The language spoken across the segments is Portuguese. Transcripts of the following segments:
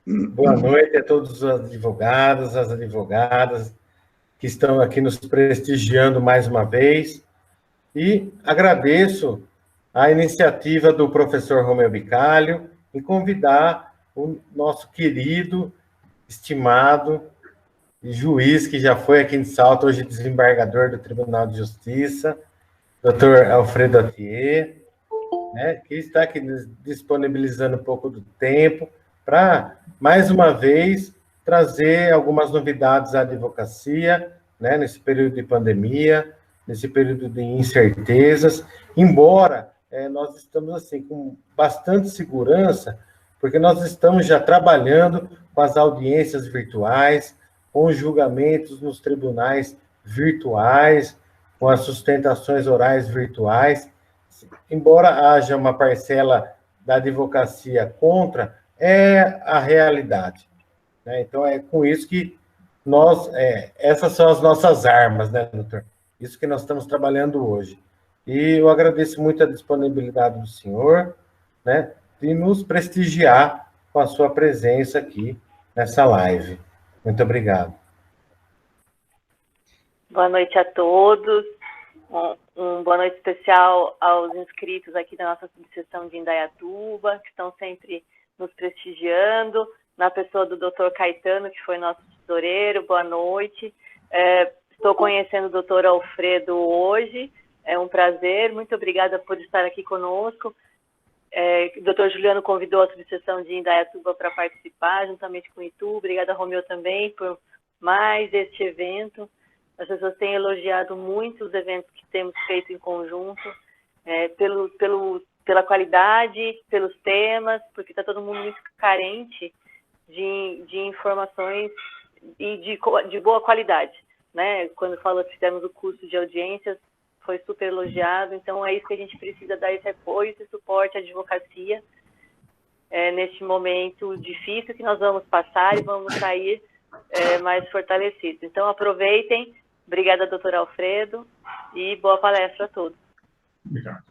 Boa noite a todos os advogados, as advogadas que estão aqui nos prestigiando mais uma vez. E agradeço a iniciativa do professor Romeu Bicalho em convidar o nosso querido, estimado juiz, que já foi aqui em Salto, hoje desembargador do Tribunal de Justiça, doutor Alfredo Atier, né, que está aqui disponibilizando um pouco do tempo para, mais uma vez, trazer algumas novidades à advocacia, né, nesse período de pandemia, nesse período de incertezas, embora nós estamos assim com bastante segurança, porque nós estamos já trabalhando com as audiências virtuais, com os julgamentos nos tribunais virtuais, com as sustentações orais virtuais, embora haja uma parcela da advocacia contra, é a realidade, né? Então, é com isso que essas são as nossas armas, né, doutor? Isso que nós estamos trabalhando hoje. E eu agradeço muito a disponibilidade do senhor, né, de nos prestigiar com a sua presença aqui nessa live. Muito obrigado. Boa noite a todos. Boa noite especial aos inscritos aqui da nossa subseção de Indaiatuba, que estão sempre nos prestigiando, na pessoa do Dr. Caetano, que foi nosso tesoureiro. Boa noite. Estou conhecendo o Dr. Alfredo hoje, é um prazer, muito obrigada por estar aqui conosco. O Dr. Juliano convidou a subseção de Indaiatuba para participar, juntamente com o Itu. Obrigada, Romeu, também, por mais este evento. As pessoas têm elogiado muito os eventos que temos feito em conjunto, pela qualidade, pelos temas, porque está todo mundo muito carente de informações e de boa qualidade, né? Quando fizemos o curso de audiências, foi super elogiado, então é isso que a gente precisa, dar esse apoio, esse suporte à advocacia, neste momento difícil que nós vamos passar e vamos sair mais fortalecidos. Então, aproveitem. Obrigada, doutor Alfredo, e boa palestra a todos. Obrigado.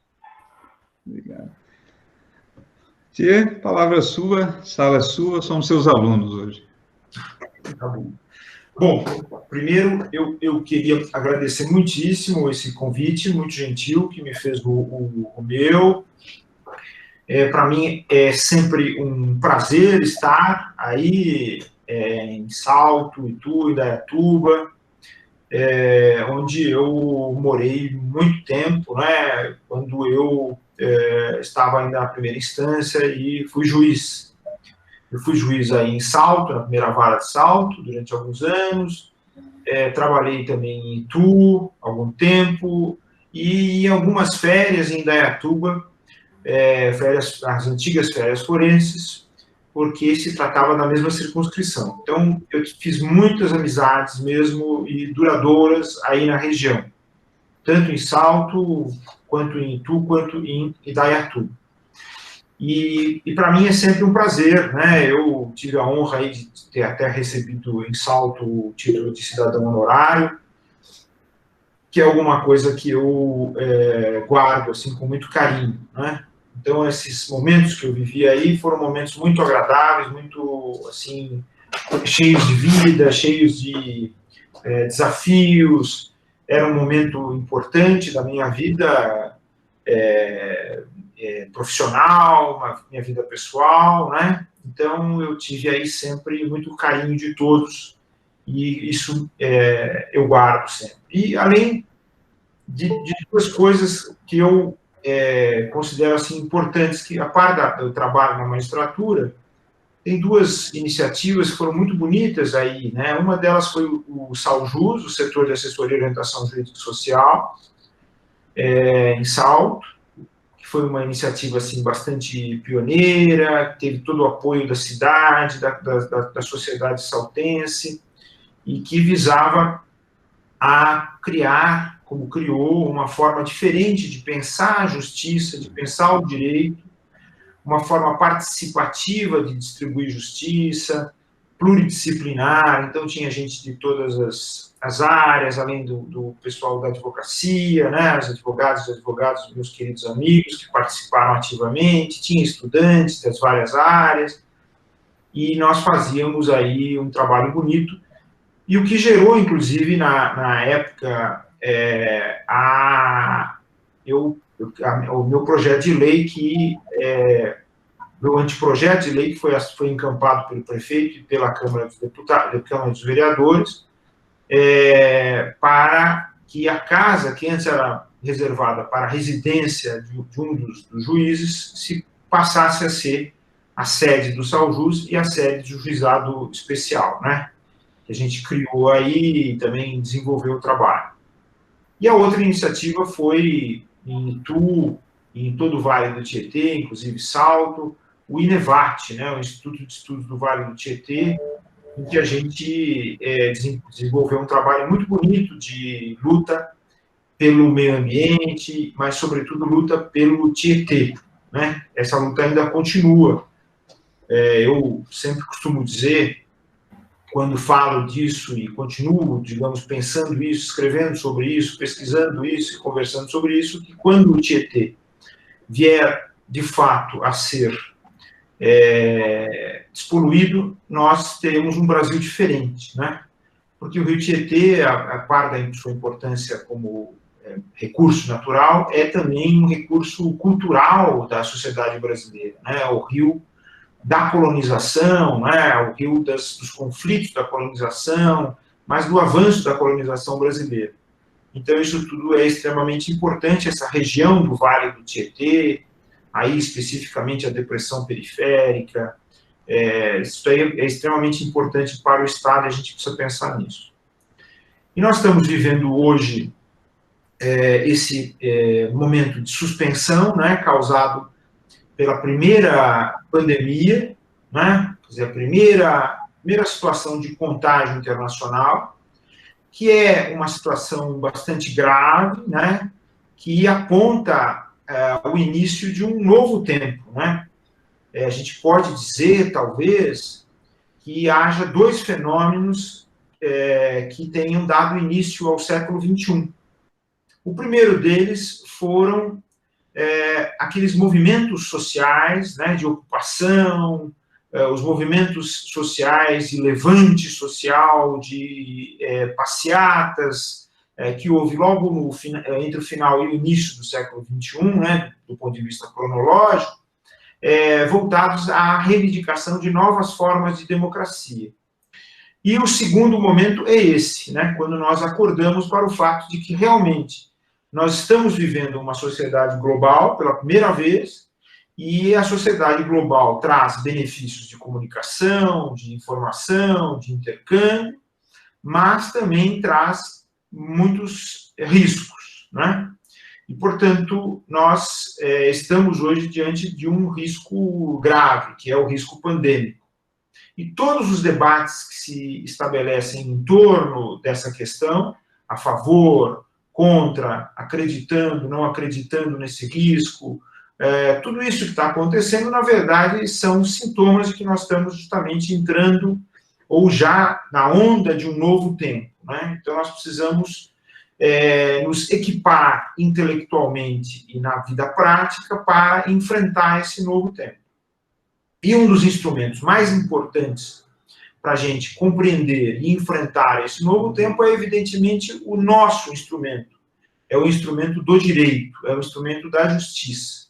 Obrigado. Tia, palavra sua, sala sua, somos seus alunos hoje. Tá bom. Bom, primeiro eu queria agradecer muitíssimo esse convite, muito gentil, que me fez o meu. Para mim é sempre um prazer estar aí em Salto, Itu, Indaiatuba, onde eu morei muito tempo, né, quando eu estava ainda na primeira instância e fui juiz. Eu fui juiz aí em Salto, na primeira vara de Salto, durante alguns anos, trabalhei também em Itu, algum tempo, e em algumas férias em Indaiatuba, as antigas férias forenses, porque se tratava da mesma circunscrição. Então, eu fiz muitas amizades mesmo e duradouras aí na região, tanto em Salto, quanto em Itu, quanto em Indaiatuba. E para mim é sempre um prazer, né? Eu tive a honra aí de ter até recebido em Salto o título de cidadão honorário, que é alguma coisa que eu guardo assim com muito carinho, né? Então, esses momentos que eu vivi aí foram momentos muito agradáveis, muito, assim, cheios de vida, cheios de desafios. Era um momento importante da minha vida profissional, minha vida pessoal, né? Então, eu tive aí sempre muito carinho de todos, e isso eu guardo sempre. E, além de duas coisas que eu considero assim, importantes, que a par do trabalho na magistratura, tem duas iniciativas que foram muito bonitas aí, né? Uma delas foi o SALJUS, o Setor de Assessoria e Orientação Jurídica e Social, em Salto, que foi uma iniciativa assim, bastante pioneira, teve todo o apoio da cidade, da sociedade saltense, e que visava a criar, como criou, uma forma diferente de pensar a justiça, de pensar o direito, uma forma participativa de distribuir justiça, pluridisciplinar. Então, tinha gente de todas as áreas, além do pessoal da advocacia, né, os advogados, meus queridos amigos, que participaram ativamente, tinha estudantes das várias áreas. e nós fazíamos aí um trabalho bonito, e o que gerou, inclusive, na época, o meu projeto de lei meu anteprojeto de lei que foi encampado pelo prefeito e pela Câmara dos Deputados, Câmara dos Vereadores, para que a casa, que antes era reservada para a residência de um dos juízes, se passasse a ser a sede do Saljus e a sede do juizado especial, né? Que a gente criou aí e também desenvolveu o trabalho. E a outra iniciativa foi em Itu, em todo o Vale do Tietê, inclusive Salto, o INEVAT, né, o Instituto de Estudos do Vale do Tietê, em que a gente desenvolveu um trabalho muito bonito de luta pelo meio ambiente, mas, sobretudo, luta pelo Tietê, né? Essa luta ainda continua. Eu sempre costumo dizer, quando falo disso e continuo, digamos, pensando isso, escrevendo sobre isso, pesquisando isso e conversando sobre isso, que quando o Tietê vier, de fato, a ser despoluído, nós teremos um Brasil diferente, né? Porque o rio Tietê, a par da sua importância como recurso natural, é também um recurso cultural da sociedade brasileira, né? O rio da colonização, né? O rio dos conflitos da colonização, mas do avanço da colonização brasileira. Então, isso tudo é extremamente importante, essa região do Vale do Tietê, aí especificamente a depressão periférica, isso aí é extremamente importante para o Estado e a gente precisa pensar nisso. E nós estamos vivendo hoje esse momento de suspensão, né, causado pela primeira pandemia, né, quer dizer, a primeira situação de contágio internacional, que é uma situação bastante grave, né, que aponta o início de um novo tempo, né? A gente pode dizer, talvez, que haja dois fenômenos que tenham dado início ao século XXI. O primeiro deles foram aqueles movimentos sociais, né, de ocupação, os movimentos sociais de levante social, de passeatas, que houve logo entre o final e o início do século XXI, né, do ponto de vista cronológico, voltados à reivindicação de novas formas de democracia. E o segundo momento é esse, né, quando nós acordamos para o fato de que realmente nós estamos vivendo uma sociedade global pela primeira vez, e a sociedade global traz benefícios de comunicação, de informação, de intercâmbio, mas também traz muitos riscos, né? E, portanto, nós estamos hoje diante de um risco grave, que é o risco pandêmico. E todos os debates que se estabelecem em torno dessa questão, a favor, contra, acreditando, não acreditando nesse risco, tudo isso que está acontecendo, na verdade, são sintomas de que nós estamos justamente entrando, ou já na onda de um novo tempo, né? Então, nós precisamos nos equipar intelectualmente e na vida prática para enfrentar esse novo tempo. E um dos instrumentos mais importantes para a gente compreender e enfrentar esse novo tempo é, evidentemente, o nosso instrumento. É o instrumento do direito, é o instrumento da justiça.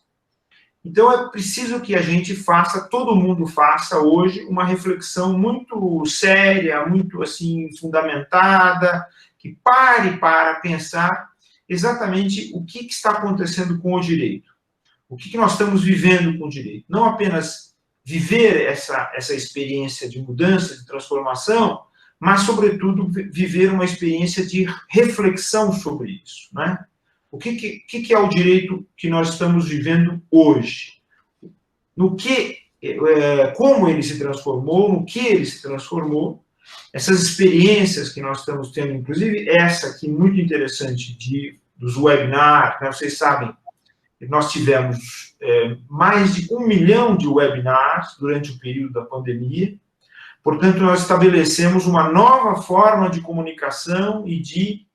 Então, é preciso que a gente faça, todo mundo faça hoje, uma reflexão muito séria, muito, assim, fundamentada, que pare para pensar exatamente o que está acontecendo com o direito. O que nós estamos vivendo com o direito. Não apenas viver essa experiência de mudança, de transformação, mas, sobretudo, viver uma experiência de reflexão sobre isso, né? O que é o direito que nós estamos vivendo hoje? Como ele se transformou, no que ele se transformou, essas experiências que nós estamos tendo, inclusive essa aqui muito interessante dos webinars, né? Vocês sabem, nós tivemos mais de 1 milhão de webinars durante o período da pandemia. Portanto, nós estabelecemos uma nova forma de comunicação e de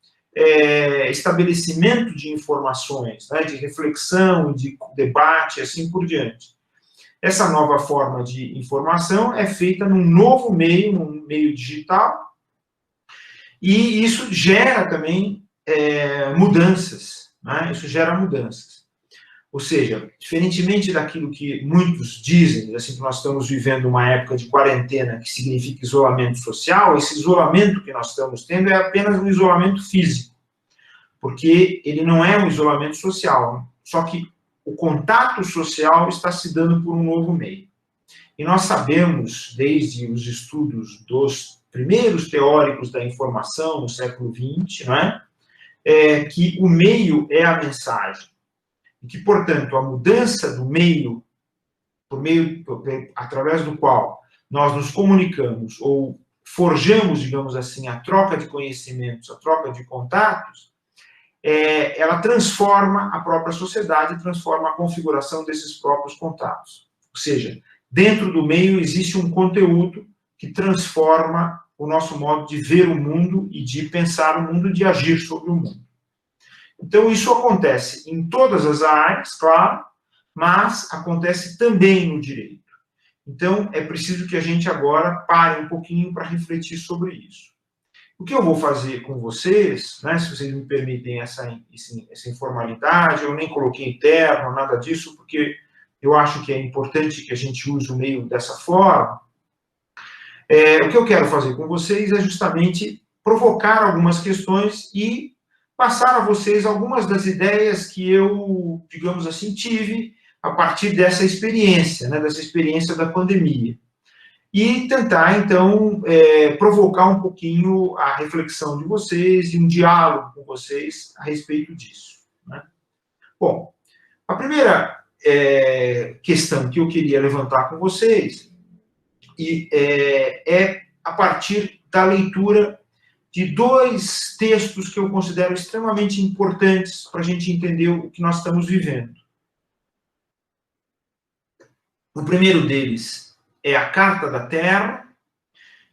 estabelecimento de informações, né, de reflexão, de debate, assim por diante. Essa nova forma de informação é feita num novo meio, num meio digital, e isso gera também mudanças, né? Isso gera mudanças. Ou seja, diferentemente daquilo que muitos dizem, assim, que nós estamos vivendo uma época de quarentena, que significa isolamento social, esse isolamento que nós estamos tendo é apenas um isolamento físico, porque ele não é um isolamento social, só que o contato social está se dando por um novo meio. E nós sabemos, desde os estudos dos primeiros teóricos da informação no século XX, não é? Que o meio é a mensagem. E que, portanto, a mudança do meio, através do qual nós nos comunicamos ou forjamos, digamos assim, a troca de conhecimentos, a troca de contatos, ela transforma a própria sociedade, transforma a configuração desses próprios contatos. Ou seja, dentro do meio existe um conteúdo que transforma o nosso modo de ver o mundo e de pensar o mundo, de agir sobre o mundo. Então, isso acontece em todas as áreas, claro, mas acontece também no direito. Então, é preciso que a gente agora pare um pouquinho para refletir sobre isso. O que eu vou fazer com vocês, né, se vocês me permitem essa informalidade, eu nem coloquei termo, nada disso, porque eu acho que é importante que a gente use o meio dessa forma. O que eu quero fazer com vocês é justamente provocar algumas questões e passar a vocês algumas das ideias que eu, digamos assim, tive a partir dessa experiência, né, dessa experiência da pandemia. E tentar, então, provocar um pouquinho a reflexão de vocês e um diálogo com vocês a respeito disso, né? Bom, a primeira questão que eu queria levantar com vocês é a partir da leitura de dois textos que eu considero extremamente importantes para a gente entender o que nós estamos vivendo. O primeiro deles é a Carta da Terra,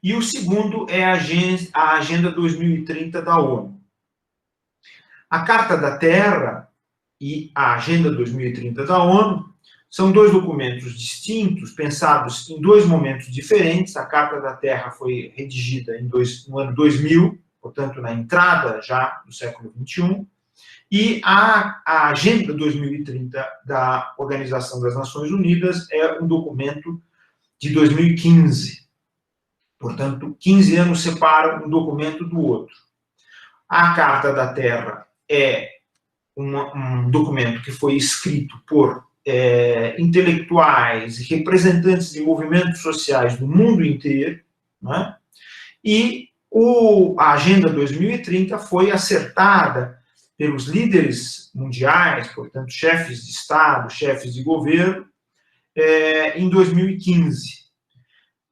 e o segundo é a Agenda 2030 da ONU. A Carta da Terra e a Agenda 2030 da ONU são dois documentos distintos, pensados em dois momentos diferentes. A Carta da Terra foi redigida no ano 2000, portanto, na entrada já do século XXI, e a Agenda 2030 da Organização das Nações Unidas é um documento de 2015. Portanto, 15 anos separam um documento do outro. A Carta da Terra é um documento que foi escrito por intelectuais e representantes de movimentos sociais do mundo inteiro, né? E a Agenda 2030 foi acertada pelos líderes mundiais, portanto, chefes de Estado, chefes de governo, em 2015.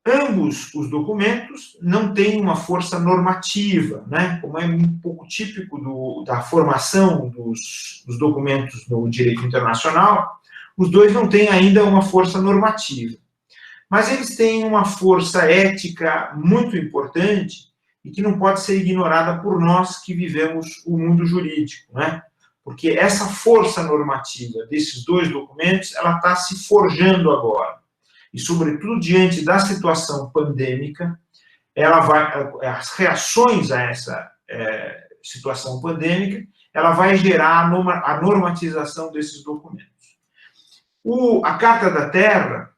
Ambos os documentos não têm uma força normativa, né? Como é um pouco típico da formação dos documentos no direito internacional, os dois não têm ainda uma força normativa. Mas eles têm uma força ética muito importante e que não pode ser ignorada por nós que vivemos o mundo jurídico, né? Porque essa força normativa desses dois documentos, ela está se forjando agora. E, sobretudo, diante da situação pandêmica, as reações a essa situação pandêmica, ela vai gerar a normatização desses documentos. A Carta da Terra,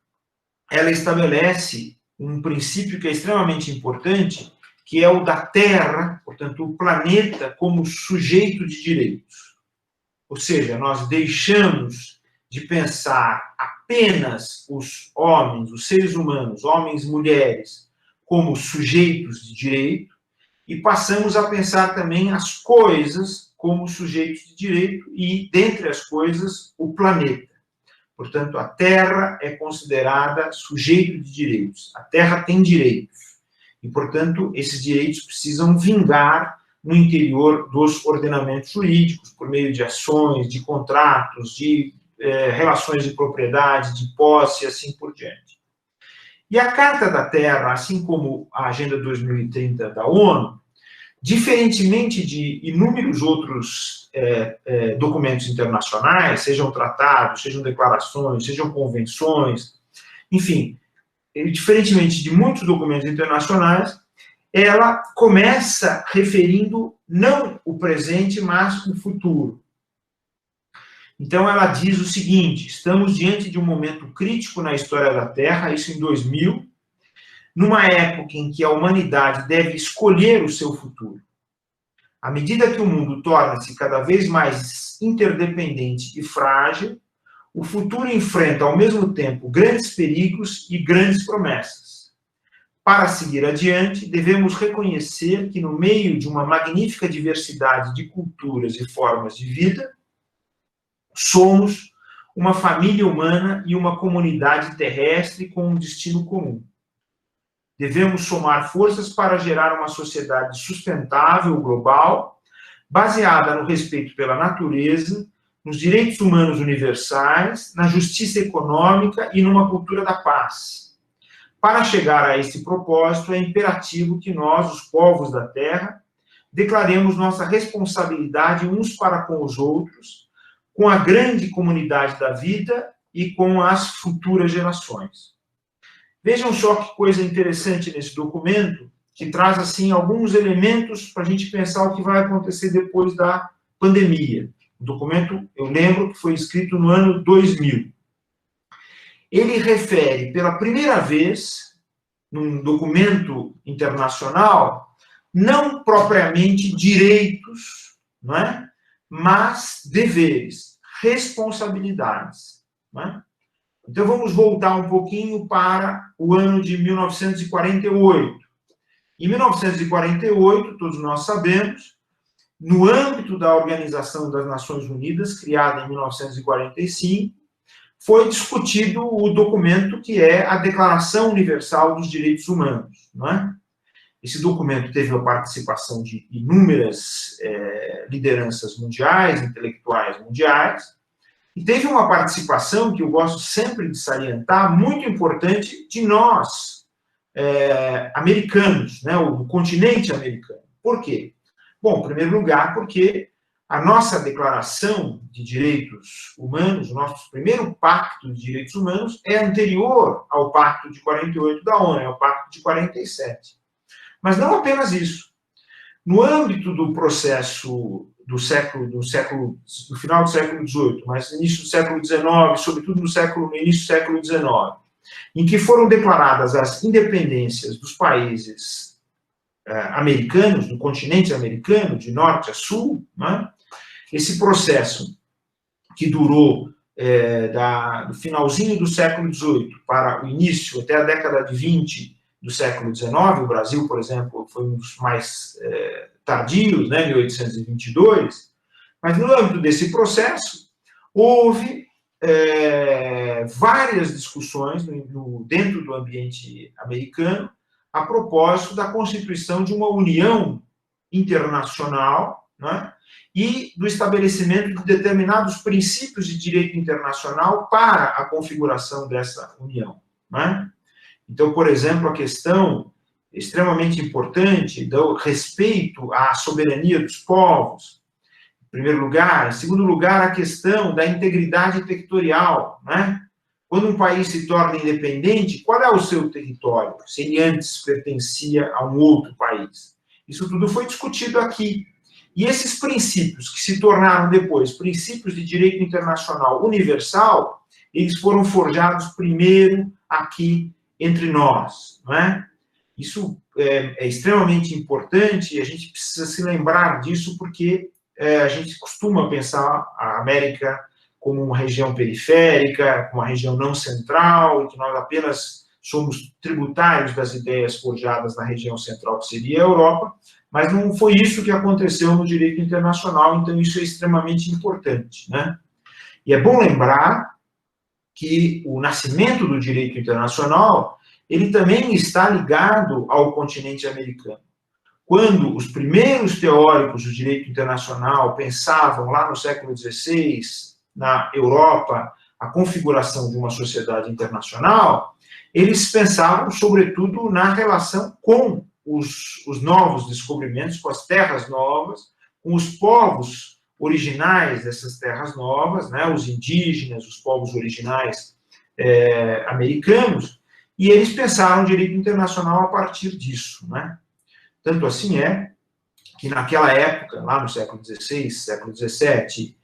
ela estabelece um princípio que é extremamente importante, que é o da Terra, portanto, o planeta como sujeito de direitos. Ou seja, nós deixamos de pensar apenas os homens, os seres humanos, homens e mulheres, como sujeitos de direito, e passamos a pensar também as coisas como sujeitos de direito e, dentre as coisas, o planeta. Portanto, a Terra é considerada sujeito de direitos. A Terra tem direitos. E, portanto, esses direitos precisam vingar no interior dos ordenamentos jurídicos, por meio de ações, de contratos, de relações de propriedade, de posse, e assim por diante. E a Carta da Terra, assim como a Agenda 2030 da ONU, diferentemente de inúmeros outros documentos internacionais, sejam tratados, sejam declarações, sejam convenções, enfim, diferentemente de muitos documentos internacionais, ela começa referindo não o presente, mas o futuro. Então, ela diz o seguinte: estamos diante de um momento crítico na história da Terra, isso em 2000, numa época em que a humanidade deve escolher o seu futuro. À medida que o mundo torna-se cada vez mais interdependente e frágil, o futuro enfrenta, ao mesmo tempo, grandes perigos e grandes promessas. Para seguir adiante, devemos reconhecer que, no meio de uma magnífica diversidade de culturas e formas de vida, somos uma família humana e uma comunidade terrestre com um destino comum. Devemos somar forças para gerar uma sociedade sustentável, global, baseada no respeito pela natureza, nos direitos humanos universais, na justiça econômica e numa cultura da paz. Para chegar a esse propósito, é imperativo que nós, os povos da Terra, declaremos nossa responsabilidade uns para com os outros, com a grande comunidade da vida e com as futuras gerações. Vejam só que coisa interessante nesse documento, que traz, assim, alguns elementos para a gente pensar o que vai acontecer depois da pandemia. O documento, eu lembro que foi escrito no ano 2000. Ele refere, pela primeira vez, num documento internacional, não propriamente direitos, não é? Mas deveres, responsabilidades. Não é? Então, vamos voltar um pouquinho para o ano de 1948. Em 1948, todos nós sabemos, no âmbito da Organização das Nações Unidas, criada em 1945, foi discutido o documento que é a Declaração Universal dos Direitos Humanos. Não é? Esse documento teve a participação de inúmeras lideranças mundiais, intelectuais mundiais, e teve uma participação, que eu gosto sempre de salientar, muito importante de nós, americanos, né, o continente americano. Por quê? Bom, em primeiro lugar, porque a nossa Declaração de Direitos Humanos, o nosso primeiro Pacto de Direitos Humanos, é anterior ao Pacto de 48 da ONU, é o Pacto de 47. Mas não apenas isso. No âmbito do processo do final do século XVIII, mas no início do século XIX, sobretudo no início do século XIX, em que foram declaradas as independências dos países americanos, do continente americano, de norte a sul, né? Esse processo que durou do finalzinho do século XVIII para o início, até a década de 20 do século XIX, o Brasil, por exemplo, foi um dos mais tardios, né, 1822, mas no âmbito desse processo, houve várias discussões dentro do ambiente americano a propósito da constituição de uma união internacional, né, e do estabelecimento de determinados princípios de direito internacional para a configuração dessa união. Né? Então, por exemplo, a questão extremamente importante do respeito à soberania dos povos, em primeiro lugar. Em segundo lugar, a questão da integridade territorial, né? Quando um país se torna independente, qual é o seu território, se ele antes pertencia a um outro país? Isso tudo foi discutido aqui. E esses princípios, que se tornaram depois princípios de direito internacional universal, eles foram forjados primeiro aqui entre nós, não é? Isso é extremamente importante e a gente precisa se lembrar disso porque a gente costuma pensar a América como uma região periférica, uma região não central, e que nós apenas somos tributários das ideias forjadas na região central, que seria a Europa, mas não foi isso que aconteceu no direito internacional, então isso é extremamente importante, né? E é bom lembrar que o nascimento do direito internacional, ele também está ligado ao continente americano. Quando os primeiros teóricos do direito internacional pensavam, lá no século XVI, na Europa, a configuração de uma sociedade internacional, eles pensavam, sobretudo, na relação com os novos descobrimentos, com as terras novas, com os povos originais dessas terras novas, né, os indígenas, os povos originais americanos, e eles pensaram o direito internacional a partir disso, né? Tanto assim é que naquela época, lá no século XVI, século XVII,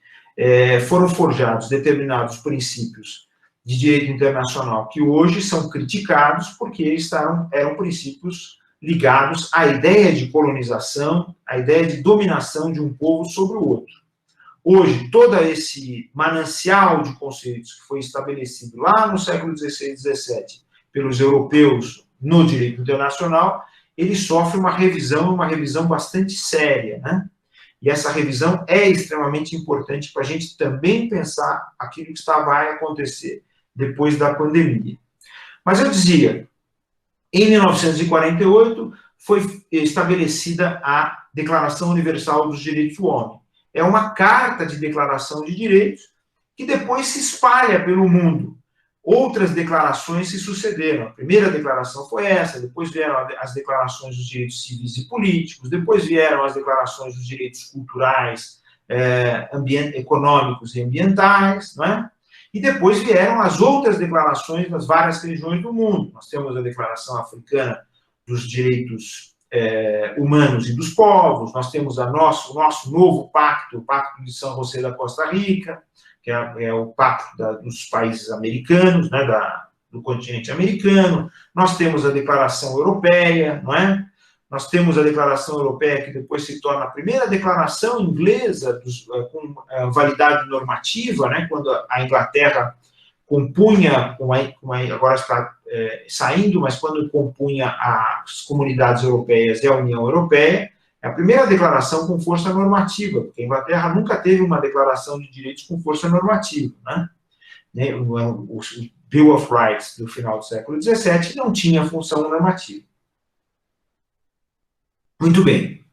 foram forjados determinados princípios de direito internacional que hoje são criticados porque eles eram princípios ligados à ideia de colonização, à ideia de dominação de um povo sobre o outro. Hoje, todo esse manancial de conceitos que foi estabelecido lá no século XVI e XVII pelos europeus no direito internacional, ele sofre uma revisão bastante séria, né? E essa revisão é extremamente importante para a gente também pensar aquilo que vai acontecer depois da pandemia. Mas eu dizia, em 1948 foi estabelecida a Declaração Universal dos Direitos do Homem. É uma carta de declaração de direitos que depois se espalha pelo mundo. Outras declarações se sucederam. A primeira declaração foi essa, depois vieram as declarações dos direitos civis e políticos, depois vieram as declarações dos direitos culturais, econômicos e ambientais, não é? E depois vieram as outras declarações das várias regiões do mundo. Nós temos a Declaração Africana dos Direitos Humanos e dos Povos, nós temos o nosso novo pacto, o Pacto de São José da Costa Rica, que é o pacto dos países americanos, né, do continente americano. Nós temos a Declaração Europeia, não é? Nós temos a Declaração Europeia, que depois se torna a primeira declaração inglesa com validade normativa, né, quando a Inglaterra compunha, agora está saindo, mas quando compunha as comunidades europeias e a União Europeia, é a primeira declaração com força normativa, porque a Inglaterra nunca teve uma declaração de direitos com força normativa, né? O Bill of Rights do final do século XVII não tinha função normativa. Muito bem.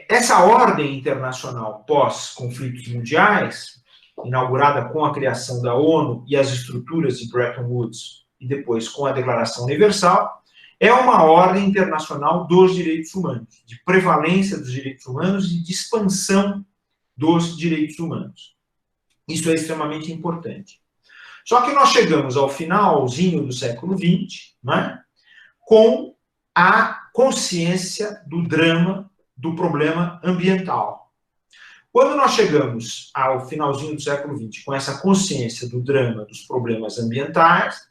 Essa ordem internacional pós-conflitos mundiais, inaugurada com a criação da ONU e as estruturas de Bretton Woods, e depois com a Declaração Universal, é uma ordem internacional dos direitos humanos, de prevalência dos direitos humanos e de expansão dos direitos humanos. Isso é extremamente importante. Só que nós chegamos ao finalzinho do século XX, né, com a consciência do drama do problema ambiental. Quando nós chegamos ao finalzinho do século XX com essa consciência do drama dos problemas ambientais,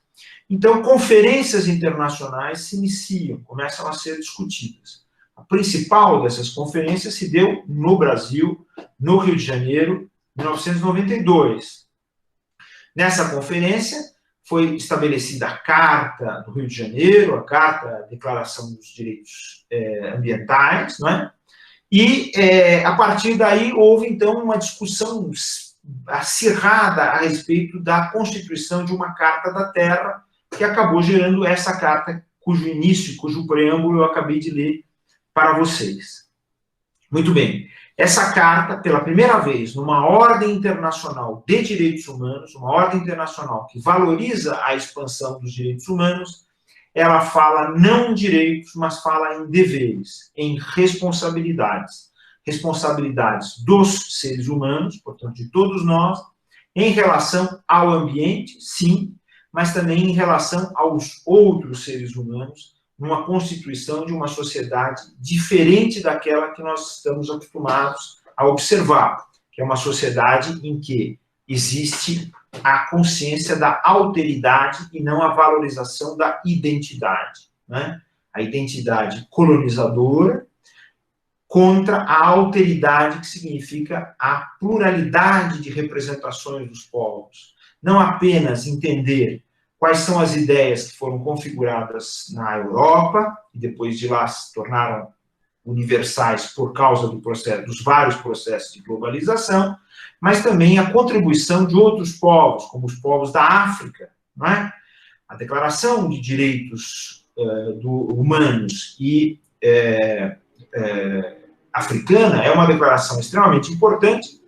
então conferências internacionais se iniciam, começam a ser discutidas. A principal dessas conferências se deu no Brasil, no Rio de Janeiro, em 1992. Nessa conferência foi estabelecida a Carta do Rio de Janeiro, a Carta, a Declaração dos Direitos Ambientais, não é? E, a partir daí, houve, então, uma discussão acirrada a respeito da constituição de uma Carta da Terra, que acabou gerando essa carta, cujo início, cujo preâmbulo eu acabei de ler para vocês. Muito bem. Essa carta, pela primeira vez, numa ordem internacional de direitos humanos, uma ordem internacional que valoriza a expansão dos direitos humanos, ela fala não em direitos, mas fala em deveres, em responsabilidades. Responsabilidades dos seres humanos, portanto, de todos nós, em relação ao ambiente, sim, mas também em relação aos outros seres humanos, numa constituição de uma sociedade diferente daquela que nós estamos acostumados a observar, que é uma sociedade em que existe a consciência da alteridade e não a valorização da identidade, né? A identidade colonizadora contra a alteridade, que significa a pluralidade de representações dos povos. Não apenas entender quais são as ideias que foram configuradas na Europa, e depois de lá se tornaram universais por causa dos vários processos de globalização, mas também a contribuição de outros povos, como os povos da África, não é? A Declaração de Direitos Humanos e africana é uma declaração extremamente importante,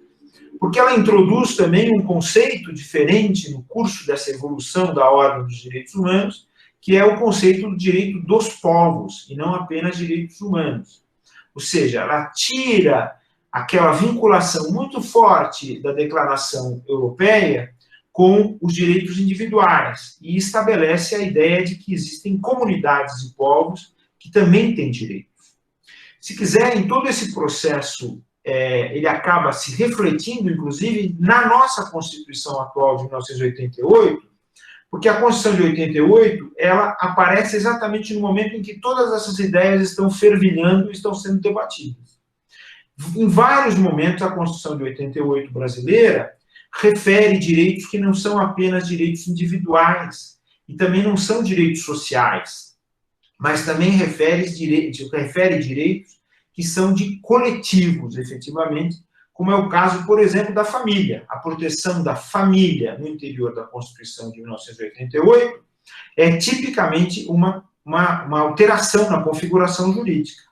porque ela introduz também um conceito diferente no curso dessa evolução da ordem dos direitos humanos, que é o conceito do direito dos povos, e não apenas direitos humanos. Ou seja, ela tira aquela vinculação muito forte da Declaração Europeia com os direitos individuais e estabelece a ideia de que existem comunidades e povos que também têm direitos. Se quiser, em todo esse processo, ele acaba se refletindo, inclusive, na nossa Constituição atual de 1988, porque a Constituição de 88, ela aparece exatamente no momento em que todas essas ideias estão fervilhando e estão sendo debatidas. Em vários momentos, a Constituição de 88 brasileira refere direitos que não são apenas direitos individuais e também não são direitos sociais, mas também refere direitos que são de coletivos, efetivamente, como é o caso, por exemplo, da família. A proteção da família no interior da Constituição de 1988 é tipicamente uma alteração na configuração jurídica.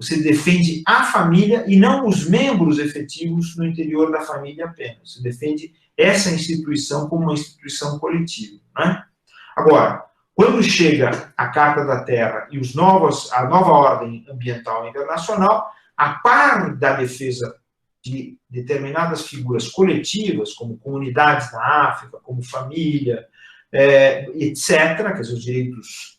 Você defende a família e não os membros efetivos no interior da família apenas. Você defende essa instituição como uma instituição coletiva, né? Agora, quando chega a Carta da Terra e a nova ordem ambiental internacional, a par da defesa de determinadas figuras coletivas, como comunidades na África, como família, etc., quer dizer, os direitos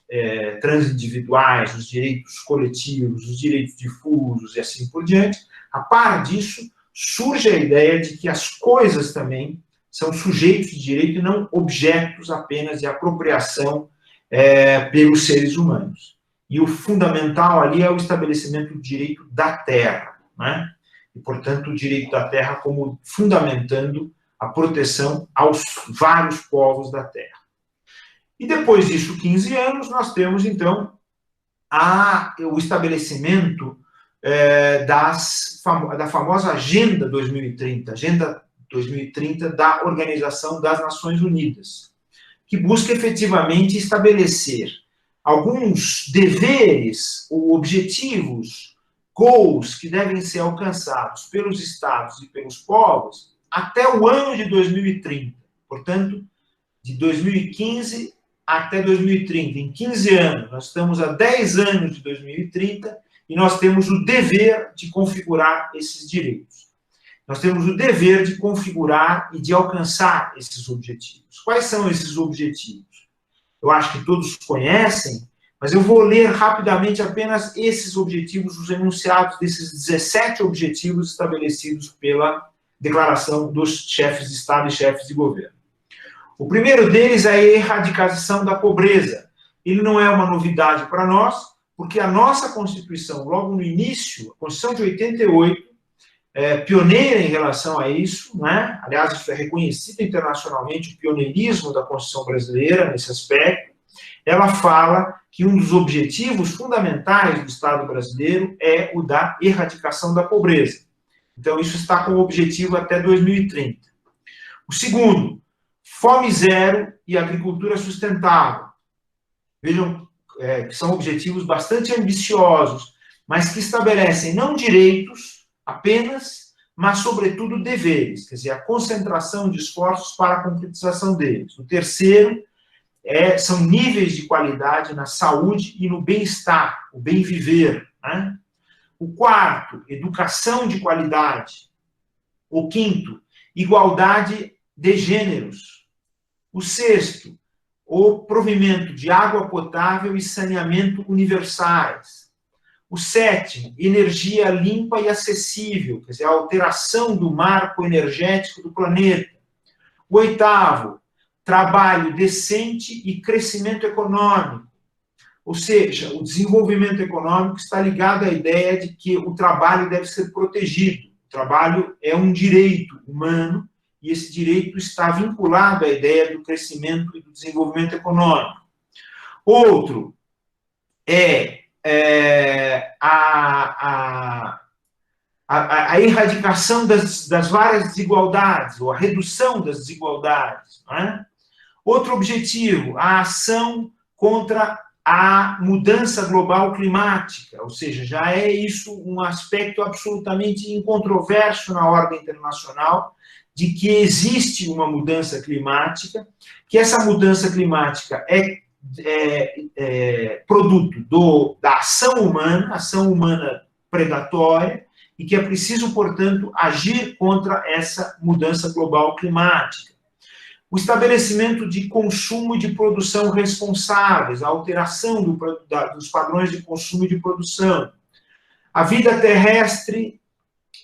transindividuais, os direitos coletivos, os direitos difusos e assim por diante, a par disso, surge a ideia de que as coisas também são sujeitos de direito e não objetos apenas de apropriação pelos seres humanos. E o fundamental ali é o estabelecimento do direito da terra, né? E, portanto, o direito da terra como fundamentando a proteção aos vários povos da terra. E depois disso, 15 anos, nós temos, então, o estabelecimento da famosa Agenda 2030, Agenda 2030 da Organização das Nações Unidas, que busca efetivamente estabelecer alguns deveres ou objetivos, goals que devem ser alcançados pelos estados e pelos povos até o ano de 2030. Portanto, de 2015 até 2030. Em 15 anos, nós estamos a 10 anos de 2030 e nós temos o dever de configurar esses direitos. Nós temos o dever de configurar e de alcançar esses objetivos. Quais são esses objetivos? Eu acho que todos conhecem, mas eu vou ler rapidamente apenas esses objetivos, os enunciados desses 17 objetivos estabelecidos pela Declaração dos Chefes de Estado e Chefes de Governo. O primeiro deles é a erradicação da pobreza. Ele não é uma novidade para nós, porque a nossa Constituição, logo no início, a Constituição de 88, pioneira em relação a isso, né? Aliás, isso é reconhecido internacionalmente, o pioneirismo da Constituição brasileira nesse aspecto. Ela fala que um dos objetivos fundamentais do Estado brasileiro é o da erradicação da pobreza. Então, isso está como objetivo até 2030. O segundo, fome zero e agricultura sustentável. Vejam que são objetivos bastante ambiciosos, mas que estabelecem não direitos apenas, mas, sobretudo, deveres, quer dizer, a concentração de esforços para a concretização deles. O terceiro são níveis de qualidade na saúde e no bem-estar, o bem-viver, né? O quarto, educação de qualidade. O quinto, igualdade de gêneros. O sexto, o provimento de água potável e saneamento universais. O sétimo, energia limpa e acessível, quer dizer, a alteração do marco energético do planeta. O oitavo, trabalho decente e crescimento econômico. Ou seja, o desenvolvimento econômico está ligado à ideia de que o trabalho deve ser protegido. O trabalho é um direito humano e esse direito está vinculado à ideia do crescimento e do desenvolvimento econômico. Outro a erradicação das várias desigualdades, ou a redução das desigualdades, não é? Outro objetivo, a ação contra a mudança global climática, ou seja, já é isso um aspecto absolutamente incontroverso na ordem internacional, de que existe uma mudança climática, que essa mudança climática é produto da ação humana predatória, e que é preciso, portanto, agir contra essa mudança global climática. o estabelecimento de consumo e de produção responsáveis, a alteração dos padrões de consumo e de produção, a vida terrestre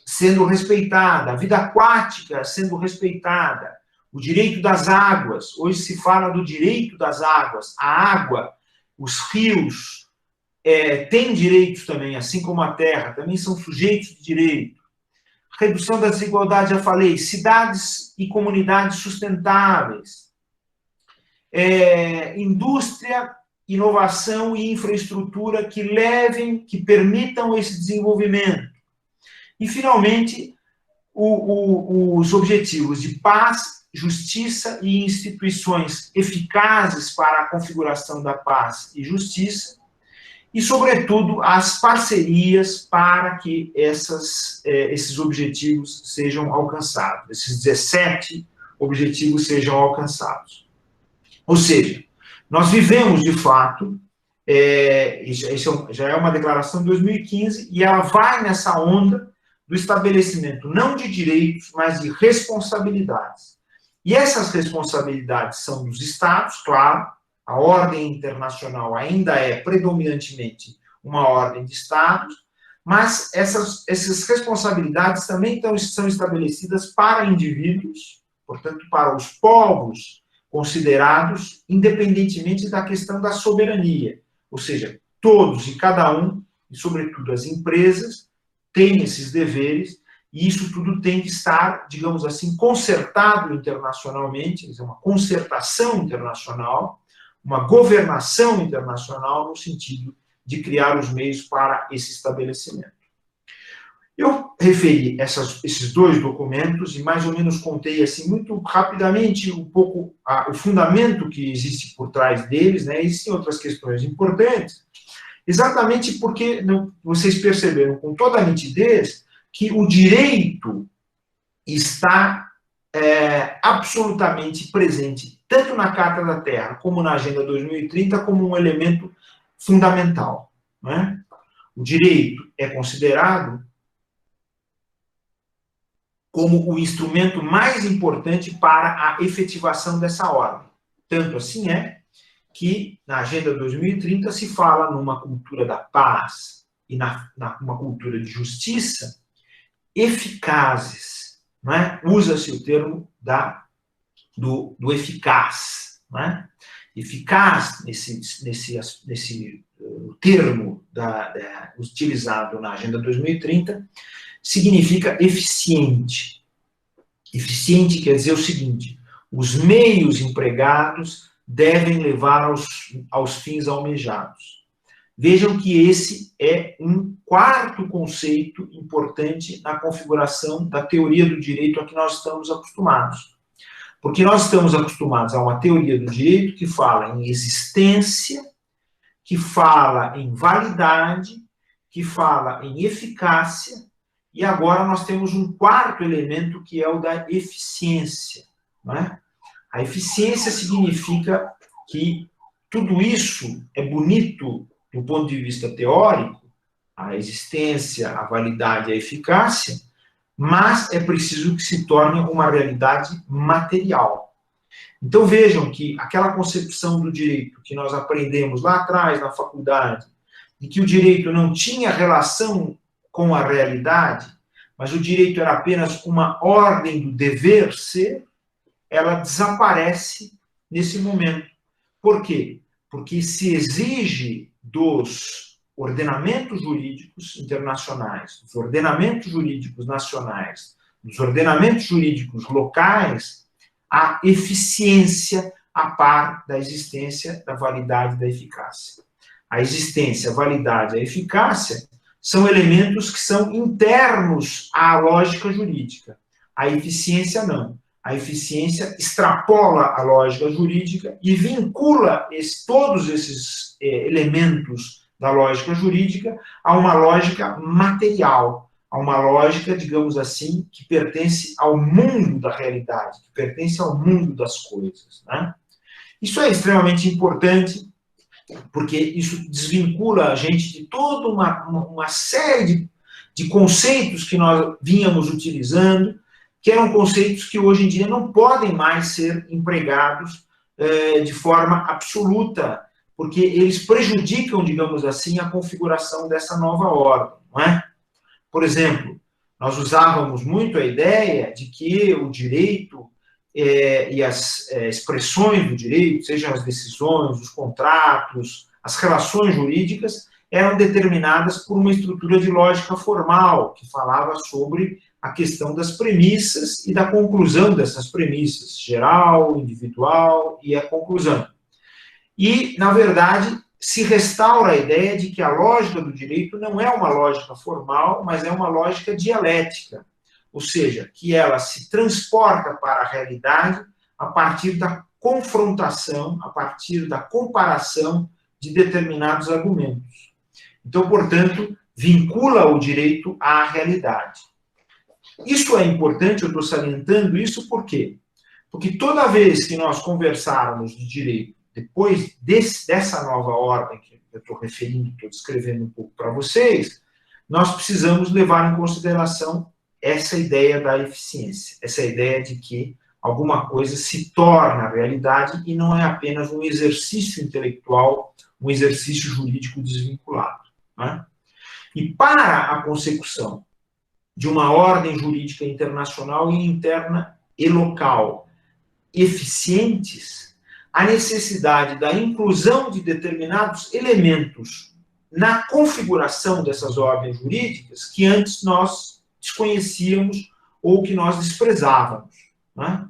sendo respeitada, a vida aquática sendo respeitada, o direito das águas, hoje se fala do direito das águas, a água, os rios têm direitos também, assim como a terra, também são sujeitos de direito. Redução da desigualdade, já falei, cidades e comunidades sustentáveis, indústria, inovação e infraestrutura que permitam esse desenvolvimento. E, finalmente, os objetivos de paz, justiça e instituições eficazes para a configuração da paz e justiça, e, sobretudo, as parcerias para que esses objetivos sejam alcançados, esses 17 objetivos sejam alcançados. Ou seja, nós vivemos, de fato, isso já é uma declaração de 2015, e ela vai nessa onda do estabelecimento não de direitos, mas de responsabilidades. E essas responsabilidades são dos Estados, claro, a ordem internacional ainda é predominantemente uma ordem de Estados, mas essas responsabilidades também são estabelecidas para indivíduos, portanto, para os povos considerados, independentemente da questão da soberania. Ou seja, todos e cada um, e sobretudo as empresas, têm esses deveres, e isso tudo tem que estar, digamos assim, concertado internacionalmente, uma concertação internacional, uma governação internacional no sentido de criar os meios para esse estabelecimento. Eu referi esses dois documentos e mais ou menos contei assim muito rapidamente um pouco o fundamento que existe por trás deles, né? Existem outras questões importantes, exatamente porque vocês perceberam com toda a nitidez que o direito está absolutamente presente, tanto na Carta da Terra, como na Agenda 2030, como um elemento fundamental. Não é? O direito é considerado como o instrumento mais importante para a efetivação dessa ordem. Tanto assim é que na Agenda 2030 se fala numa cultura da paz e numa cultura de justiça eficazes. Não é? Usa-se o termo do eficaz. Não é? Eficaz, nesse termo utilizado na Agenda 2030, significa eficiente. Eficiente quer dizer o seguinte: os meios empregados devem levar aos fins almejados. Vejam que esse é um quarto conceito importante na configuração da teoria do direito a que nós estamos acostumados. Porque nós estamos acostumados a uma teoria do direito que fala em existência, que fala em validade, que fala em eficácia, e agora nós temos um quarto elemento que é o da eficiência. Não é? A eficiência significa que tudo isso é bonito do ponto de vista teórico, a existência, a validade e a eficácia, mas é preciso que se torne uma realidade material. Então vejam que aquela concepção do direito que nós aprendemos lá atrás na faculdade, de que o direito não tinha relação com a realidade, mas o direito era apenas uma ordem do dever ser, ela desaparece nesse momento. Por quê? Porque se exige dos ordenamentos jurídicos internacionais, dos ordenamentos jurídicos nacionais, dos ordenamentos jurídicos locais, a eficiência a par da existência, da validade e da eficácia. A existência, a validade e a eficácia são elementos que são internos à lógica jurídica. A eficiência não. A eficiência extrapola a lógica jurídica e vincula todos esses elementos da lógica jurídica a uma lógica material, a uma lógica, digamos assim, que pertence ao mundo da realidade, que pertence ao mundo das coisas. Né? Isso é extremamente importante, porque isso desvincula a gente de toda uma série de conceitos que nós vínhamos utilizando, que eram conceitos que hoje em dia não podem mais ser empregados de forma absoluta, porque eles prejudicam, digamos assim, a configuração dessa nova ordem, não é? Por exemplo, nós usávamos muito a ideia de que o direito e as expressões do direito, sejam as decisões, os contratos, as relações jurídicas, eram determinadas por uma estrutura de lógica formal, que falava sobre a questão das premissas e da conclusão dessas premissas, geral, individual e a conclusão. E, na verdade, se restaura a ideia de que a lógica do direito não é uma lógica formal, mas é uma lógica dialética, ou seja, que ela se transporta para a realidade a partir da confrontação, a partir da comparação de determinados argumentos. Então, portanto, vincula o direito à realidade. Isso é importante, eu estou salientando isso por quê? Porque toda vez que nós conversarmos de direito, depois dessa nova ordem que eu estou referindo, estou descrevendo um pouco para vocês, nós precisamos levar em consideração essa ideia da eficiência, essa ideia de que alguma coisa se torna realidade e não é apenas um exercício intelectual, um exercício jurídico desvinculado, né? E para a consecução de uma ordem jurídica internacional e interna e local eficientes, a necessidade da inclusão de determinados elementos na configuração dessas ordens jurídicas que antes nós desconhecíamos ou que nós desprezávamos, né?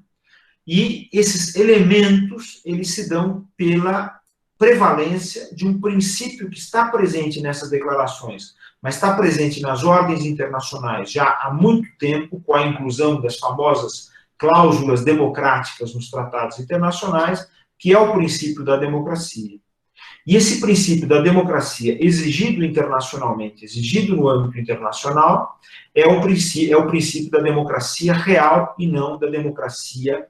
E esses elementos, eles se dão pela prevalência de um princípio que está presente nessas declarações, mas está presente nas ordens internacionais já há muito tempo, com a inclusão das famosas cláusulas democráticas nos tratados internacionais, que é o princípio da democracia. E esse princípio da democracia, exigido internacionalmente, exigido no âmbito internacional, é o princípio da democracia real e não da democracia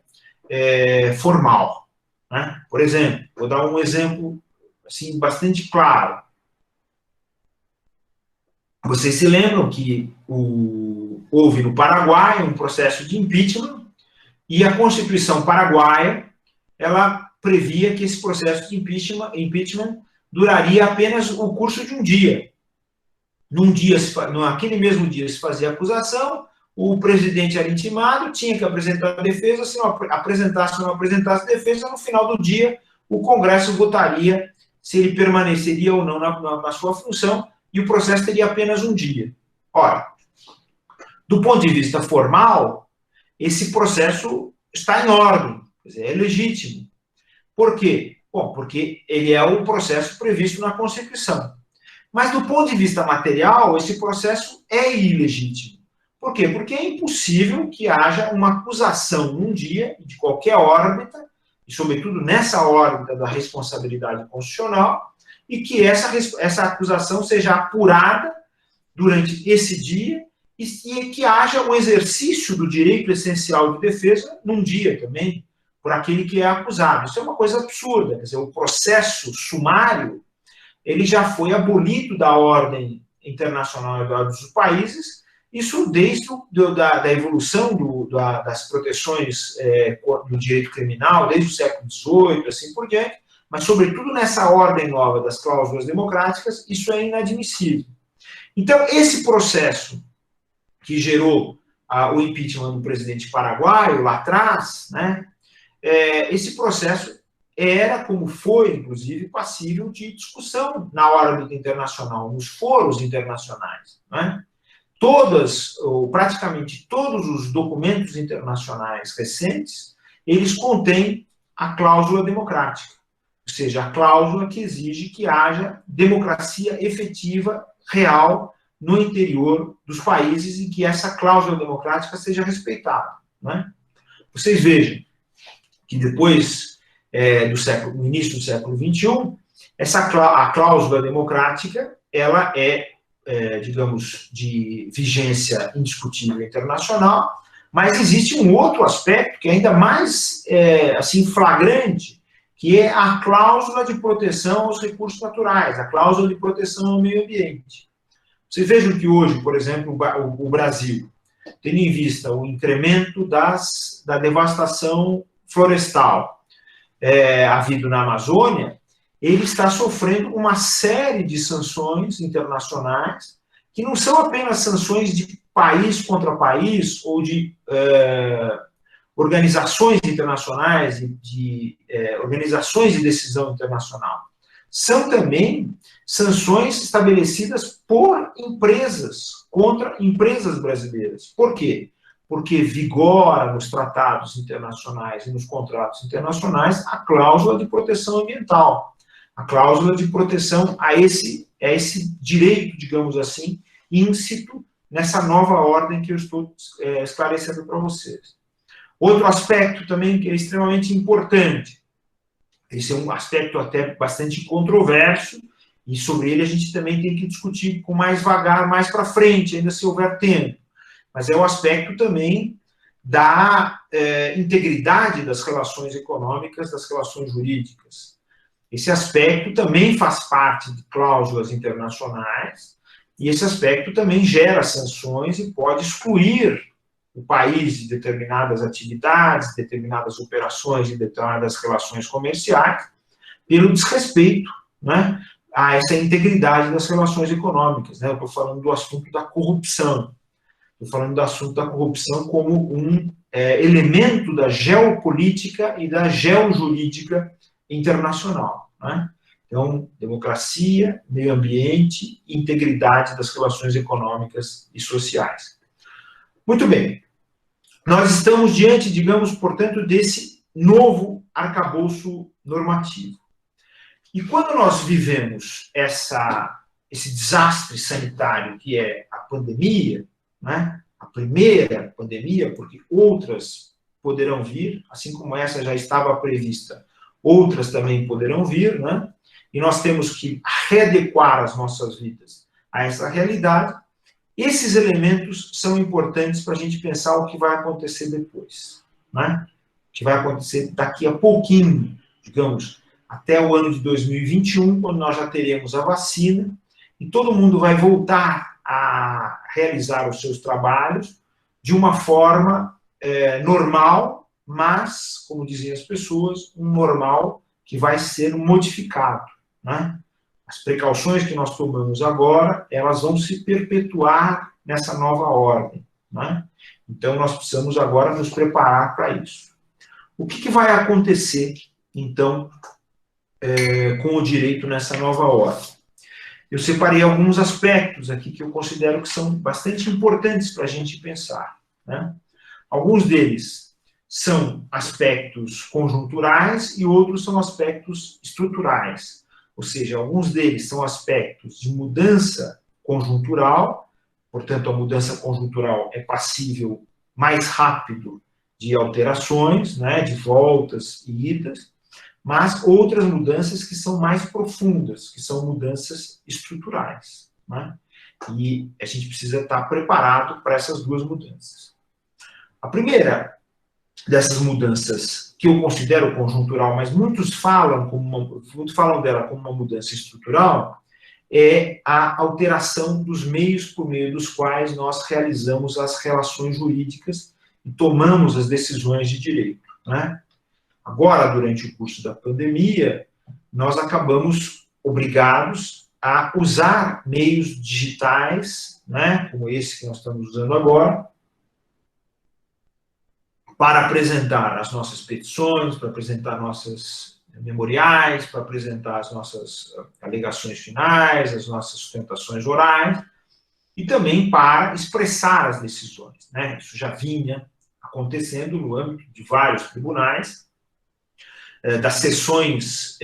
formal, né? Por exemplo, vou dar um exemplo assim, bastante claro. Vocês se lembram que houve no Paraguai um processo de impeachment e a Constituição paraguaia, ela previa que esse processo de impeachment duraria apenas o curso de um dia. Naquele mesmo dia se fazia a acusação, o presidente era intimado, tinha que apresentar a defesa, se não apresentasse ou não apresentasse a defesa, no final do dia o Congresso votaria se ele permaneceria ou não na sua função, e o processo teria apenas um dia. Ora, do ponto de vista formal, esse processo está em ordem, quer dizer, é legítimo. Por quê? Bom, porque ele é o processo previsto na Constituição. Mas do ponto de vista material, esse processo é ilegítimo. Por quê? Porque é impossível que haja uma acusação num dia, de qualquer órbita, e sobretudo nessa órbita da responsabilidade constitucional, e que essa acusação seja apurada durante esse dia e que haja um exercício do direito essencial de defesa num dia também, por aquele que é acusado. Isso é uma coisa absurda, quer dizer, o processo sumário, ele já foi abolido da ordem internacional dos países, isso desde da evolução das proteções do direito criminal, desde o século XVIII, assim por diante, mas, sobretudo, nessa ordem nova das cláusulas democráticas, isso é inadmissível. Então, esse processo que gerou o impeachment do presidente paraguaio, lá atrás, né, esse processo era, como foi, inclusive, passível de discussão na órbita internacional, nos foros internacionais, né? Praticamente todos os documentos internacionais recentes, eles contêm a cláusula democrática, ou seja, a cláusula que exige que haja democracia efetiva, real, no interior dos países e que essa cláusula democrática seja respeitada, né? Vocês vejam que depois no início do século XXI, a cláusula democrática, ela digamos, de vigência indiscutível internacional, mas existe um outro aspecto que é ainda mais assim, flagrante, que é a cláusula de proteção aos recursos naturais, a cláusula de proteção ao meio ambiente. Vocês vejam que hoje, por exemplo, o Brasil, tendo em vista o incremento da devastação florestal havido na Amazônia, ele está sofrendo uma série de sanções internacionais, que não são apenas sanções de país contra país, ou de organizações internacionais, de organizações de decisão internacional. São também sanções estabelecidas por empresas, contra empresas brasileiras. Por quê? Porque vigora nos tratados internacionais e nos contratos internacionais a cláusula de proteção ambiental, a cláusula de proteção a esse direito, digamos assim, íncito nessa nova ordem que eu estou esclarecendo para vocês. Outro aspecto também que é extremamente importante, esse é um aspecto até bastante controverso, e sobre ele a gente também tem que discutir com mais vagar, mais para frente, ainda se houver tempo. Mas é o aspecto também da integridade das relações econômicas, das relações jurídicas. Esse aspecto também faz parte de cláusulas internacionais, e esse aspecto também gera sanções e pode excluir o país de determinadas atividades, determinadas operações e determinadas relações comerciais, pelo desrespeito, né, a essa integridade das relações econômicas. Né? Eu estou falando do assunto da corrupção. Estou falando do assunto da corrupção como um elemento da geopolítica e da geojurídica internacional. Né? Então, democracia, meio ambiente e integridade das relações econômicas e sociais. Muito bem. Nós estamos diante, digamos, portanto, desse novo arcabouço normativo. E quando nós vivemos esse desastre sanitário que é a pandemia, né, a primeira pandemia, porque outras poderão vir, assim como essa já estava prevista, outras também poderão vir, né, e nós temos que readequar as nossas vidas a essa realidade. Esses elementos são importantes para a gente pensar o que vai acontecer depois, né? O que vai acontecer daqui a pouquinho, digamos, até o ano de 2021, quando nós já teremos a vacina, e todo mundo vai voltar a realizar os seus trabalhos de uma forma normal, mas, como diziam as pessoas, um normal que vai ser modificado, né? As precauções que nós tomamos agora, elas vão se perpetuar nessa nova ordem, né? Então, nós precisamos agora nos preparar para isso. O que vai acontecer, então, com o direito nessa nova ordem? Eu separei alguns aspectos aqui que eu considero que são bastante importantes para a gente pensar, né? Alguns deles são aspectos conjunturais e outros são aspectos estruturais. Ou seja, alguns deles são aspectos de mudança conjuntural, portanto, a mudança conjuntural é passível mais rápido de alterações, né, de voltas e idas, mas outras mudanças que são mais profundas, que são mudanças estruturais, né? E a gente precisa estar preparado para essas duas mudanças. A primeira dessas mudanças, que eu considero conjuntural, mas muitos falam dela como uma mudança estrutural, é a alteração dos meios por meio dos quais nós realizamos as relações jurídicas e tomamos as decisões de direito, né? Agora, durante o curso da pandemia, nós acabamos obrigados a usar meios digitais, né, como esse que nós estamos usando agora, para apresentar as nossas petições, para apresentar nossos memoriais, para apresentar as nossas alegações finais, as nossas sustentações orais, e também para expressar as decisões, né? Isso já vinha acontecendo no âmbito de vários tribunais, das sessões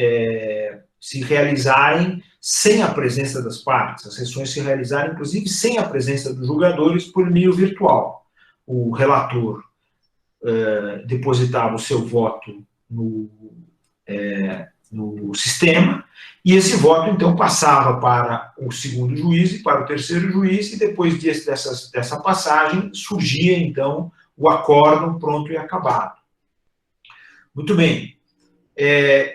se realizarem sem a presença das partes, as sessões se realizarem, inclusive, sem a presença dos julgadores por meio virtual. O relator depositava o seu voto no sistema, e esse voto, então, passava para o segundo juiz e para o terceiro juiz, e depois dessa passagem surgia, então, o acórdão pronto e acabado. Muito bem.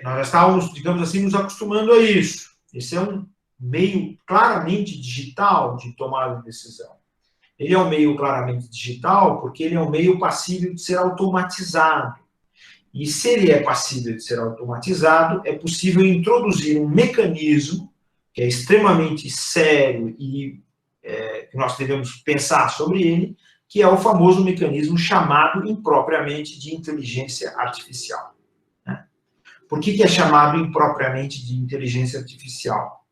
Nós já estávamos, digamos assim, nos acostumando a isso. Esse é um meio claramente digital de tomada de decisão. Ele é um meio claramente digital porque ele é um meio passível de ser automatizado. E se ele é passível de ser automatizado, é possível introduzir um mecanismo que é extremamente sério e que nós devemos pensar sobre ele, que é o famoso mecanismo chamado impropriamente de inteligência artificial. Né? Por que é chamado impropriamente de inteligência artificial?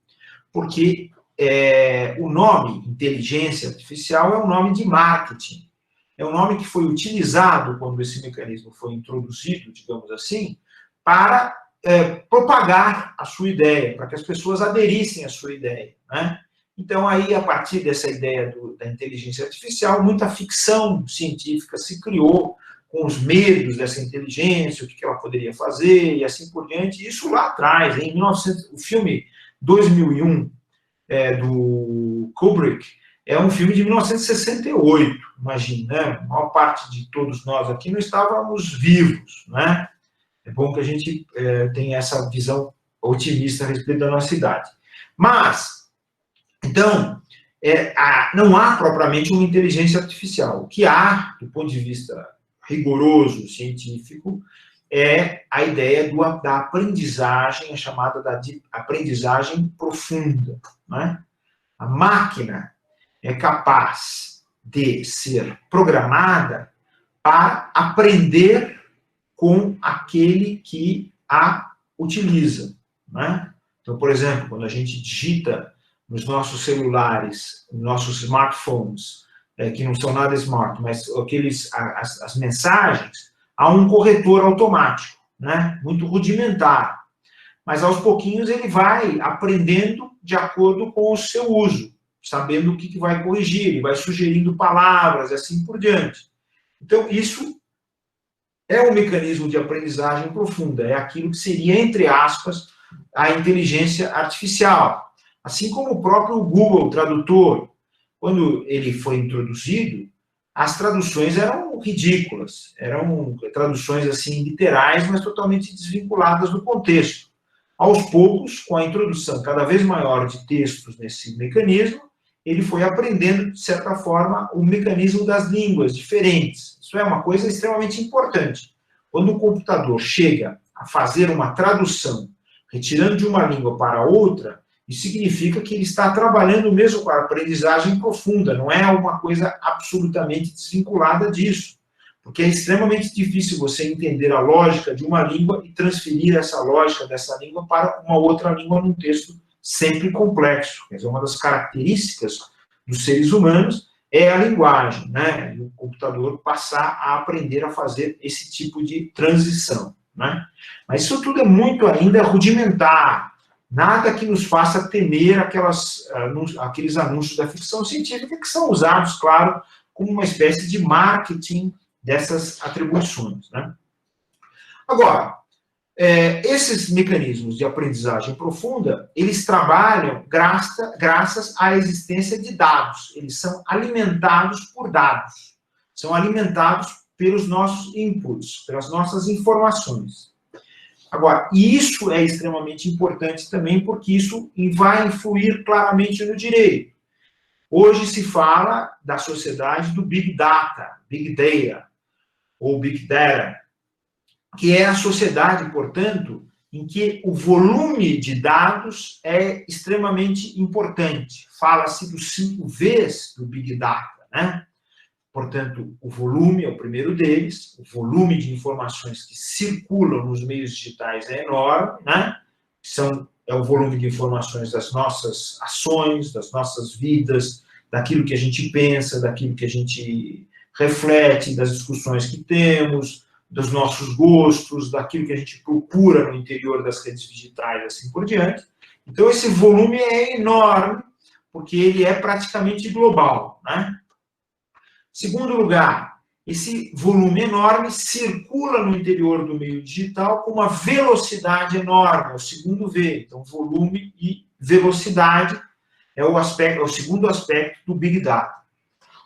Porque o nome inteligência artificial é um nome de marketing. É um nome que foi utilizado quando esse mecanismo foi introduzido, digamos assim, para propagar a sua ideia, para que as pessoas aderissem à sua ideia. Né? Então, aí, a partir dessa ideia da inteligência artificial, muita ficção científica se criou com os medos dessa inteligência, o que ela poderia fazer, e assim por diante. Isso lá atrás, em 1900, o filme 2001, do Kubrick, é um filme de 1968, imagina, né? A maior parte de todos nós aqui não estávamos vivos, né? É bom que a gente tenha essa visão otimista a respeito da nossa idade. Mas, então, não há propriamente uma inteligência artificial. O que há, do ponto de vista rigoroso, científico, é a ideia da aprendizagem, a chamada da aprendizagem profunda. Né? A máquina é capaz de ser programada para aprender com aquele que a utiliza. Né? Então, por exemplo, quando a gente digita nos nossos celulares, nos nossos smartphones, que não são nada smart, mas as mensagens, há um corretor automático, né? Muito rudimentar. Mas, aos pouquinhos, ele vai aprendendo de acordo com o seu uso, sabendo o que vai corrigir, ele vai sugerindo palavras, e assim por diante. Então, isso é um mecanismo de aprendizagem profunda, é aquilo que seria, entre aspas, a inteligência artificial. Assim como o próprio Google Tradutor, quando ele foi introduzido, as traduções eram ridículas, eram traduções assim literais, mas totalmente desvinculadas do contexto. Aos poucos, com a introdução cada vez maior de textos nesse mecanismo, ele foi aprendendo, de certa forma, o mecanismo das línguas diferentes. Isso é uma coisa extremamente importante. Quando o computador chega a fazer uma tradução, retirando de uma língua para outra, isso significa que ele está trabalhando mesmo com a aprendizagem profunda, não é uma coisa absolutamente desvinculada disso. Porque é extremamente difícil você entender a lógica de uma língua e transferir essa lógica dessa língua para uma outra língua num texto sempre complexo. Quer dizer, uma das características dos seres humanos é a linguagem, né? E o computador passar a aprender a fazer esse tipo de transição, né? Mas isso tudo é muito ainda rudimentar. Nada que nos faça temer aqueles anúncios da ficção científica que são usados, claro, como uma espécie de marketing dessas atribuições. Né? Agora, esses mecanismos de aprendizagem profunda, eles trabalham graças à existência de dados. Eles são alimentados por dados. São alimentados pelos nossos inputs, pelas nossas informações. Agora, isso é extremamente importante também, porque isso vai influir claramente no direito. Hoje se fala da sociedade do Big Data, ou Big Data, que é a sociedade, portanto, em que o volume de dados é extremamente importante. Fala-se dos 5 Vs do Big Data, né? Portanto, o volume é o primeiro deles, o volume de informações que circulam nos meios digitais é enorme, né? É o volume de informações das nossas ações, das nossas vidas, daquilo que a gente pensa, daquilo que a gente reflete, das discussões que temos, dos nossos gostos, daquilo que a gente procura no interior das redes digitais, assim por diante. Então, esse volume é enorme, porque ele é praticamente global, né? Segundo lugar, esse volume enorme circula no interior do meio digital com uma velocidade enorme, é o segundo V. Então, volume e velocidade é o segundo aspecto do Big Data.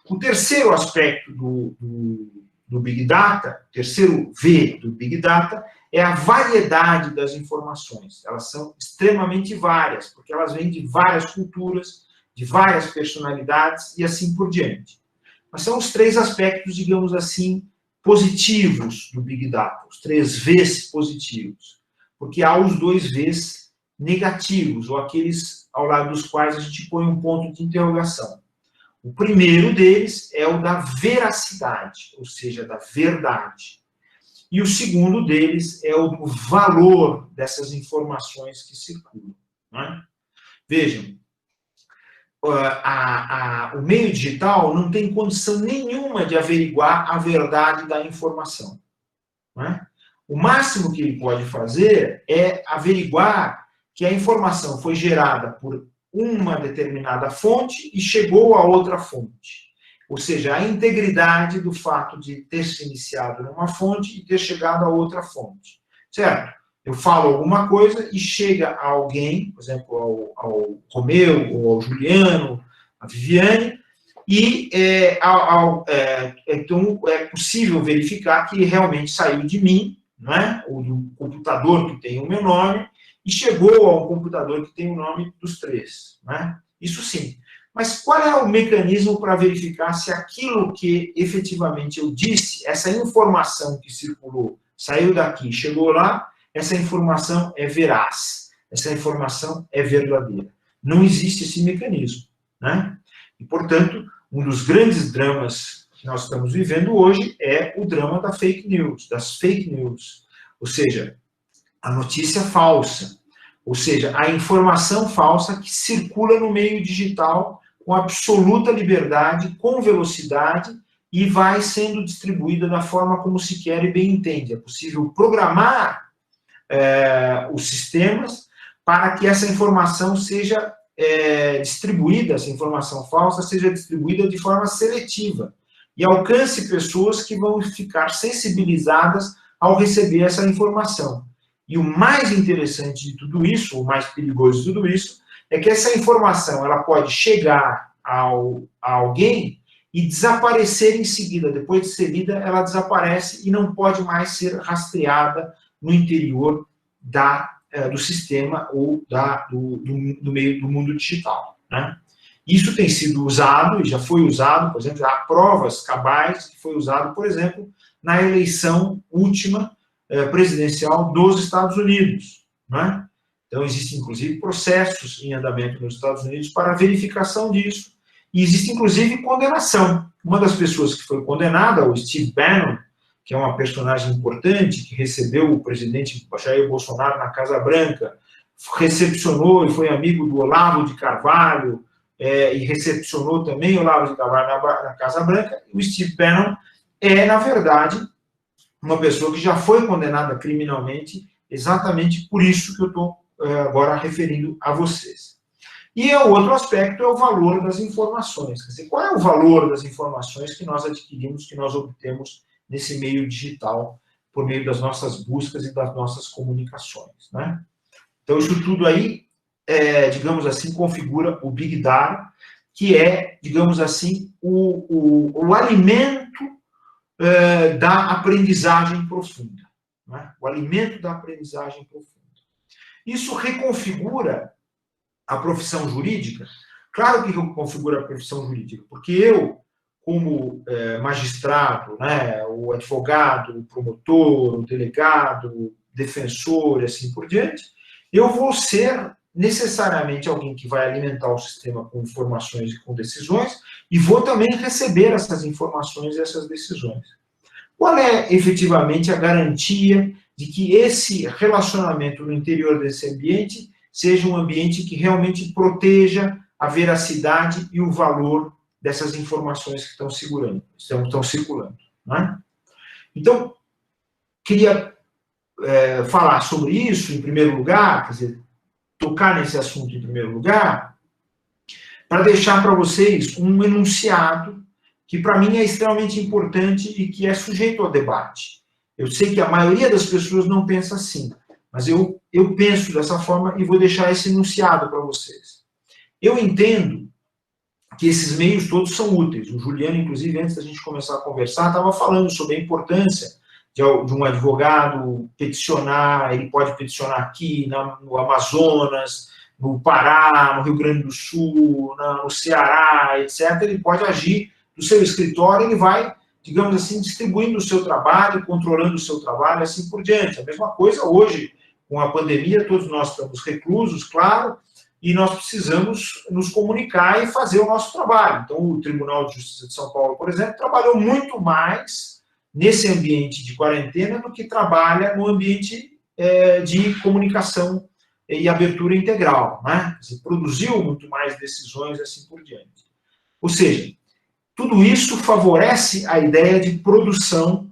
O terceiro aspecto do Big Data, o terceiro V do Big Data, é a variedade das informações. Elas são extremamente várias, porque elas vêm de várias culturas, de várias personalidades e assim por diante. Mas são os 3 aspectos, digamos assim, positivos do Big Data, os 3 Vs positivos. Porque há os 2 Vs negativos, ou aqueles ao lado dos quais a gente põe um ponto de interrogação. O primeiro deles é o da veracidade, ou seja, da verdade. E o segundo deles é o do valor dessas informações que circulam. Né? Vejam, o meio digital não tem condição nenhuma de averiguar a verdade da informação. Né? O máximo que ele pode fazer é averiguar que a informação foi gerada por uma determinada fonte e chegou a outra fonte. Ou seja, a integridade do fato de ter se iniciado numa fonte e ter chegado a outra fonte. Certo? Eu falo alguma coisa e chega a alguém, por exemplo, ao Romeu, ou ao Juliano, a Viviane, e então é possível verificar que realmente saiu de mim, não é? Ou do computador que tem o meu nome, e chegou ao computador que tem o nome dos 3. Né? Isso sim. Mas qual é o mecanismo para verificar se aquilo que efetivamente eu disse, essa informação que circulou, saiu daqui, chegou lá, essa informação é veraz, essa informação é verdadeira? Não existe esse mecanismo. Né? E, portanto, um dos grandes dramas que nós estamos vivendo hoje é o drama da fake news, das fake news. Ou seja, a notícia falsa, ou seja, a informação falsa que circula no meio digital com absoluta liberdade, com velocidade, e vai sendo distribuída da forma como se quer e bem entende. É possível programar os sistemas para que essa informação seja distribuída, essa informação falsa seja distribuída de forma seletiva e alcance pessoas que vão ficar sensibilizadas ao receber essa informação. E o mais interessante de tudo isso, o mais perigoso de tudo isso, é que essa informação ela pode chegar a alguém e desaparecer em seguida. Depois de ser lida, ela desaparece e não pode mais ser rastreada no interior do sistema ou do meio do mundo digital. Né? Isso tem sido usado, e já foi usado, por exemplo, há provas cabais que foi usado, por exemplo, na eleição última presidencial dos Estados Unidos. Né? Então, existem, inclusive, processos em andamento nos Estados Unidos para verificação disso. E existe, inclusive, condenação. Uma das pessoas que foi condenada, o Steve Bannon, que é uma personagem importante, que recebeu o presidente Jair Bolsonaro na Casa Branca, recepcionou e foi amigo do Olavo de Carvalho, e recepcionou também o Olavo de Carvalho na Casa Branca. O Steve Bannon é, na verdade, uma pessoa que já foi condenada criminalmente, exatamente por isso que eu estou agora referindo a vocês. E o outro aspecto é o valor das informações. Quer dizer, qual é o valor das informações que nós adquirimos, que nós obtemos nesse meio digital, por meio das nossas buscas e das nossas comunicações. Né? Então, isso tudo aí, digamos assim, configura o Big Data, que é, digamos assim, o alimento da aprendizagem profunda. Né? O alimento da aprendizagem profunda. Isso reconfigura a profissão jurídica. Claro que reconfigura a profissão jurídica, porque eu, como magistrado, né, o advogado, o promotor, o delegado, o defensor e assim por diante, eu vou ser necessariamente alguém que vai alimentar o sistema com informações e com decisões, e vou também receber essas informações e essas decisões. Qual é, efetivamente, a garantia de que esse relacionamento no interior desse ambiente seja um ambiente que realmente proteja a veracidade e o valor dessas informações que estão circulando. Né? Então, queria falar sobre isso em primeiro lugar, quer dizer, tocar nesse assunto em primeiro lugar, para deixar para vocês um enunciado que para mim é extremamente importante e que é sujeito ao debate. Eu sei que a maioria das pessoas não pensa assim, mas eu penso dessa forma e vou deixar esse enunciado para vocês. Eu entendo que esses meios todos são úteis. O Juliano, inclusive, antes da gente começar a conversar, estava falando sobre a importância de um advogado peticionar, ele pode peticionar aqui, no Amazonas, no Pará, no Rio Grande do Sul, no Ceará, etc. Ele pode agir do seu escritório, ele vai, digamos assim, distribuindo o seu trabalho, controlando o seu trabalho, assim por diante. A mesma coisa hoje, com a pandemia, todos nós estamos reclusos, claro, e nós precisamos nos comunicar e fazer o nosso trabalho. Então, o Tribunal de Justiça de São Paulo, por exemplo, trabalhou muito mais nesse ambiente de quarentena do que trabalha no ambiente de comunicação e abertura integral, né? Quer dizer, produziu muito mais decisões e assim por diante. Ou seja, tudo isso favorece a ideia de produção,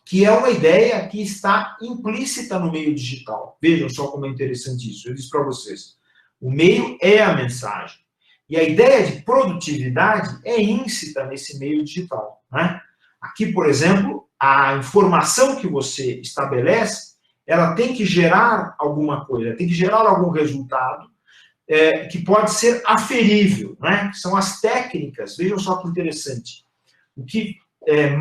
que é uma ideia que está implícita no meio digital. Vejam só como é interessante isso. Eu disse para vocês, o meio é a mensagem. E a ideia de produtividade é íncita nesse meio digital, né? Aqui, por exemplo, a informação que você estabelece, ela tem que gerar alguma coisa, tem que gerar algum resultado que pode ser aferível, né? São as técnicas, vejam só que interessante. O que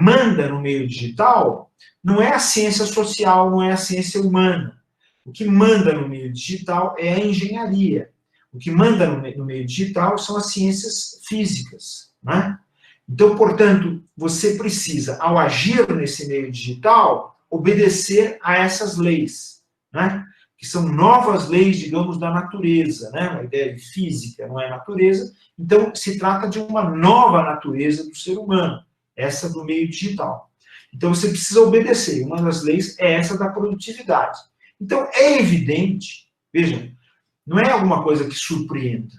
manda no meio digital não é a ciência social, não é a ciência humana. O que manda no meio digital é a engenharia. O que manda no meio digital são as ciências físicas, né? Então, portanto, você precisa, ao agir nesse meio digital, obedecer a essas leis, né? Que são novas leis, digamos, da natureza, né? A ideia de física não é natureza, então se trata de uma nova natureza do ser humano, essa do meio digital. Então você precisa obedecer, uma das leis é essa da produtividade. Então é evidente, vejam, não é alguma coisa que surpreenda,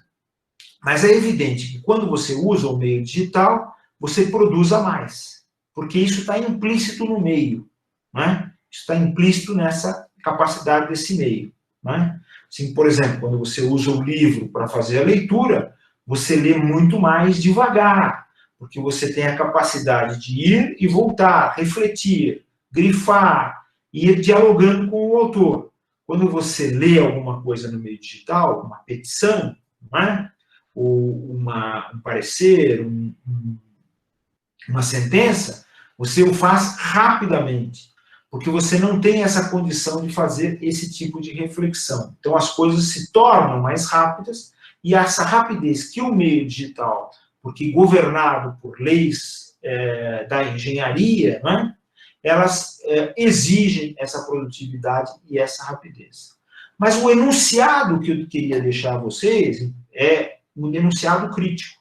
mas é evidente que quando você usa o meio digital, você produza mais, porque isso está implícito no meio, né? Isso está implícito nessa capacidade desse meio, né? Assim, por exemplo, quando você usa o livro para fazer a leitura, você lê muito mais devagar, porque você tem a capacidade de ir e voltar, refletir, grifar, ir dialogando com o autor. Quando você lê alguma coisa no meio digital, uma petição, não é? Ou um parecer, uma sentença, você o faz rapidamente, porque você não tem essa condição de fazer esse tipo de reflexão. Então as coisas se tornam mais rápidas, e essa rapidez que o meio digital, porque governado por leis da engenharia, né, elas exigem essa produtividade e essa rapidez. Mas o enunciado que eu queria deixar a vocês é um enunciado crítico.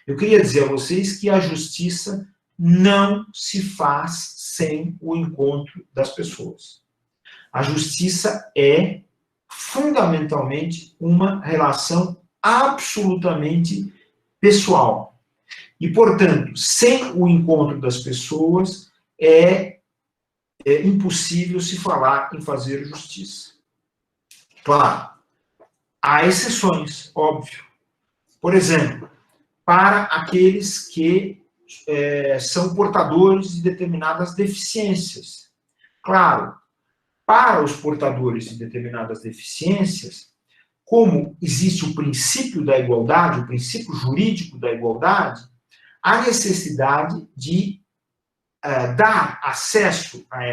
Eu queria dizer a vocês que a justiça não se faz sem o encontro das pessoas. A justiça é, fundamentalmente, uma relação absolutamente pessoal. E, portanto, sem o encontro das pessoas, é impossível se falar em fazer justiça. Claro, há exceções, óbvio. Por exemplo, para aqueles que são portadores de determinadas deficiências. Claro, para os portadores de determinadas deficiências, como existe o princípio da igualdade, o princípio jurídico da igualdade, há necessidade de dar acesso a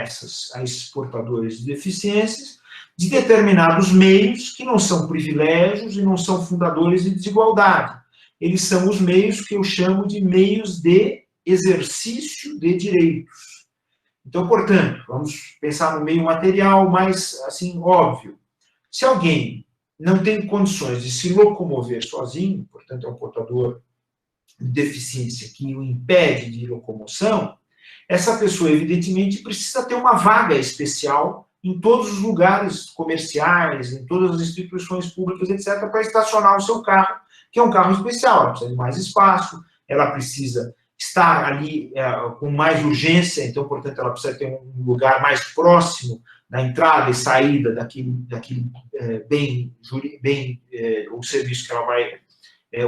esses portadores de deficiências de determinados meios que não são privilégios e não são fundadores de desigualdade. Eles são os meios que eu chamo de meios de exercício de direitos. Então, portanto, vamos pensar no meio material mais, assim, óbvio. Se alguém não tem condições de se locomover sozinho, portanto, é um portador de deficiência que o impede de locomoção, essa pessoa, evidentemente, precisa ter uma vaga especial em todos os lugares comerciais, em todas as instituições públicas, etc., para estacionar o seu carro, que é um carro especial. Ela precisa de mais espaço, ela precisa estar ali com mais urgência, então, portanto, ela precisa ter um lugar mais próximo da entrada e saída daquele bem, o serviço que ela vai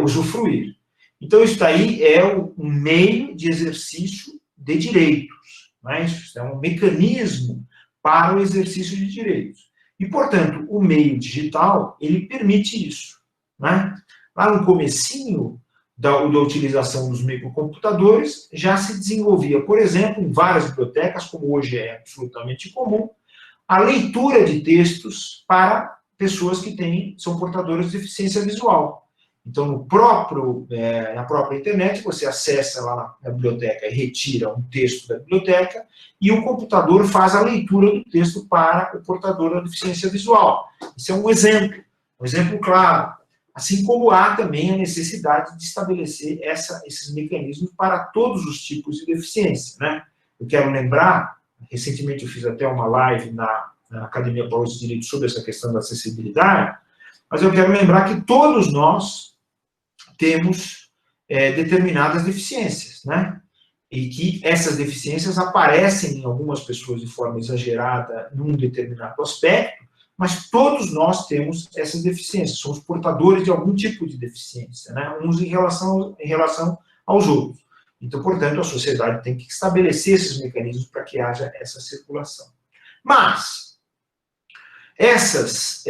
usufruir. Então, isso daí é um meio de exercício de direitos, né? Isso é um mecanismo para o exercício de direitos. E, portanto, o meio digital, ele permite isso, né? Lá no comecinho da utilização dos microcomputadores, já se desenvolvia, por exemplo, em várias bibliotecas, como hoje é absolutamente comum, a leitura de textos para pessoas que são portadoras de deficiência visual. Então, na própria internet, você acessa lá na biblioteca e retira um texto da biblioteca, e o computador faz a leitura do texto para o portador da deficiência visual. Isso é um exemplo claro. Assim como há também a necessidade de estabelecer esses mecanismos para todos os tipos de deficiência, né? Eu quero lembrar, recentemente eu fiz até uma live na Academia Paulista de Direito sobre essa questão da acessibilidade, mas eu quero lembrar que todos nós temos determinadas deficiências, né? E que essas deficiências aparecem em algumas pessoas de forma exagerada num determinado aspecto, mas todos nós temos essas deficiências, somos portadores de algum tipo de deficiência, né? Uns em relação aos outros. Então, portanto, a sociedade tem que estabelecer esses mecanismos para que haja essa circulação. Mas, essa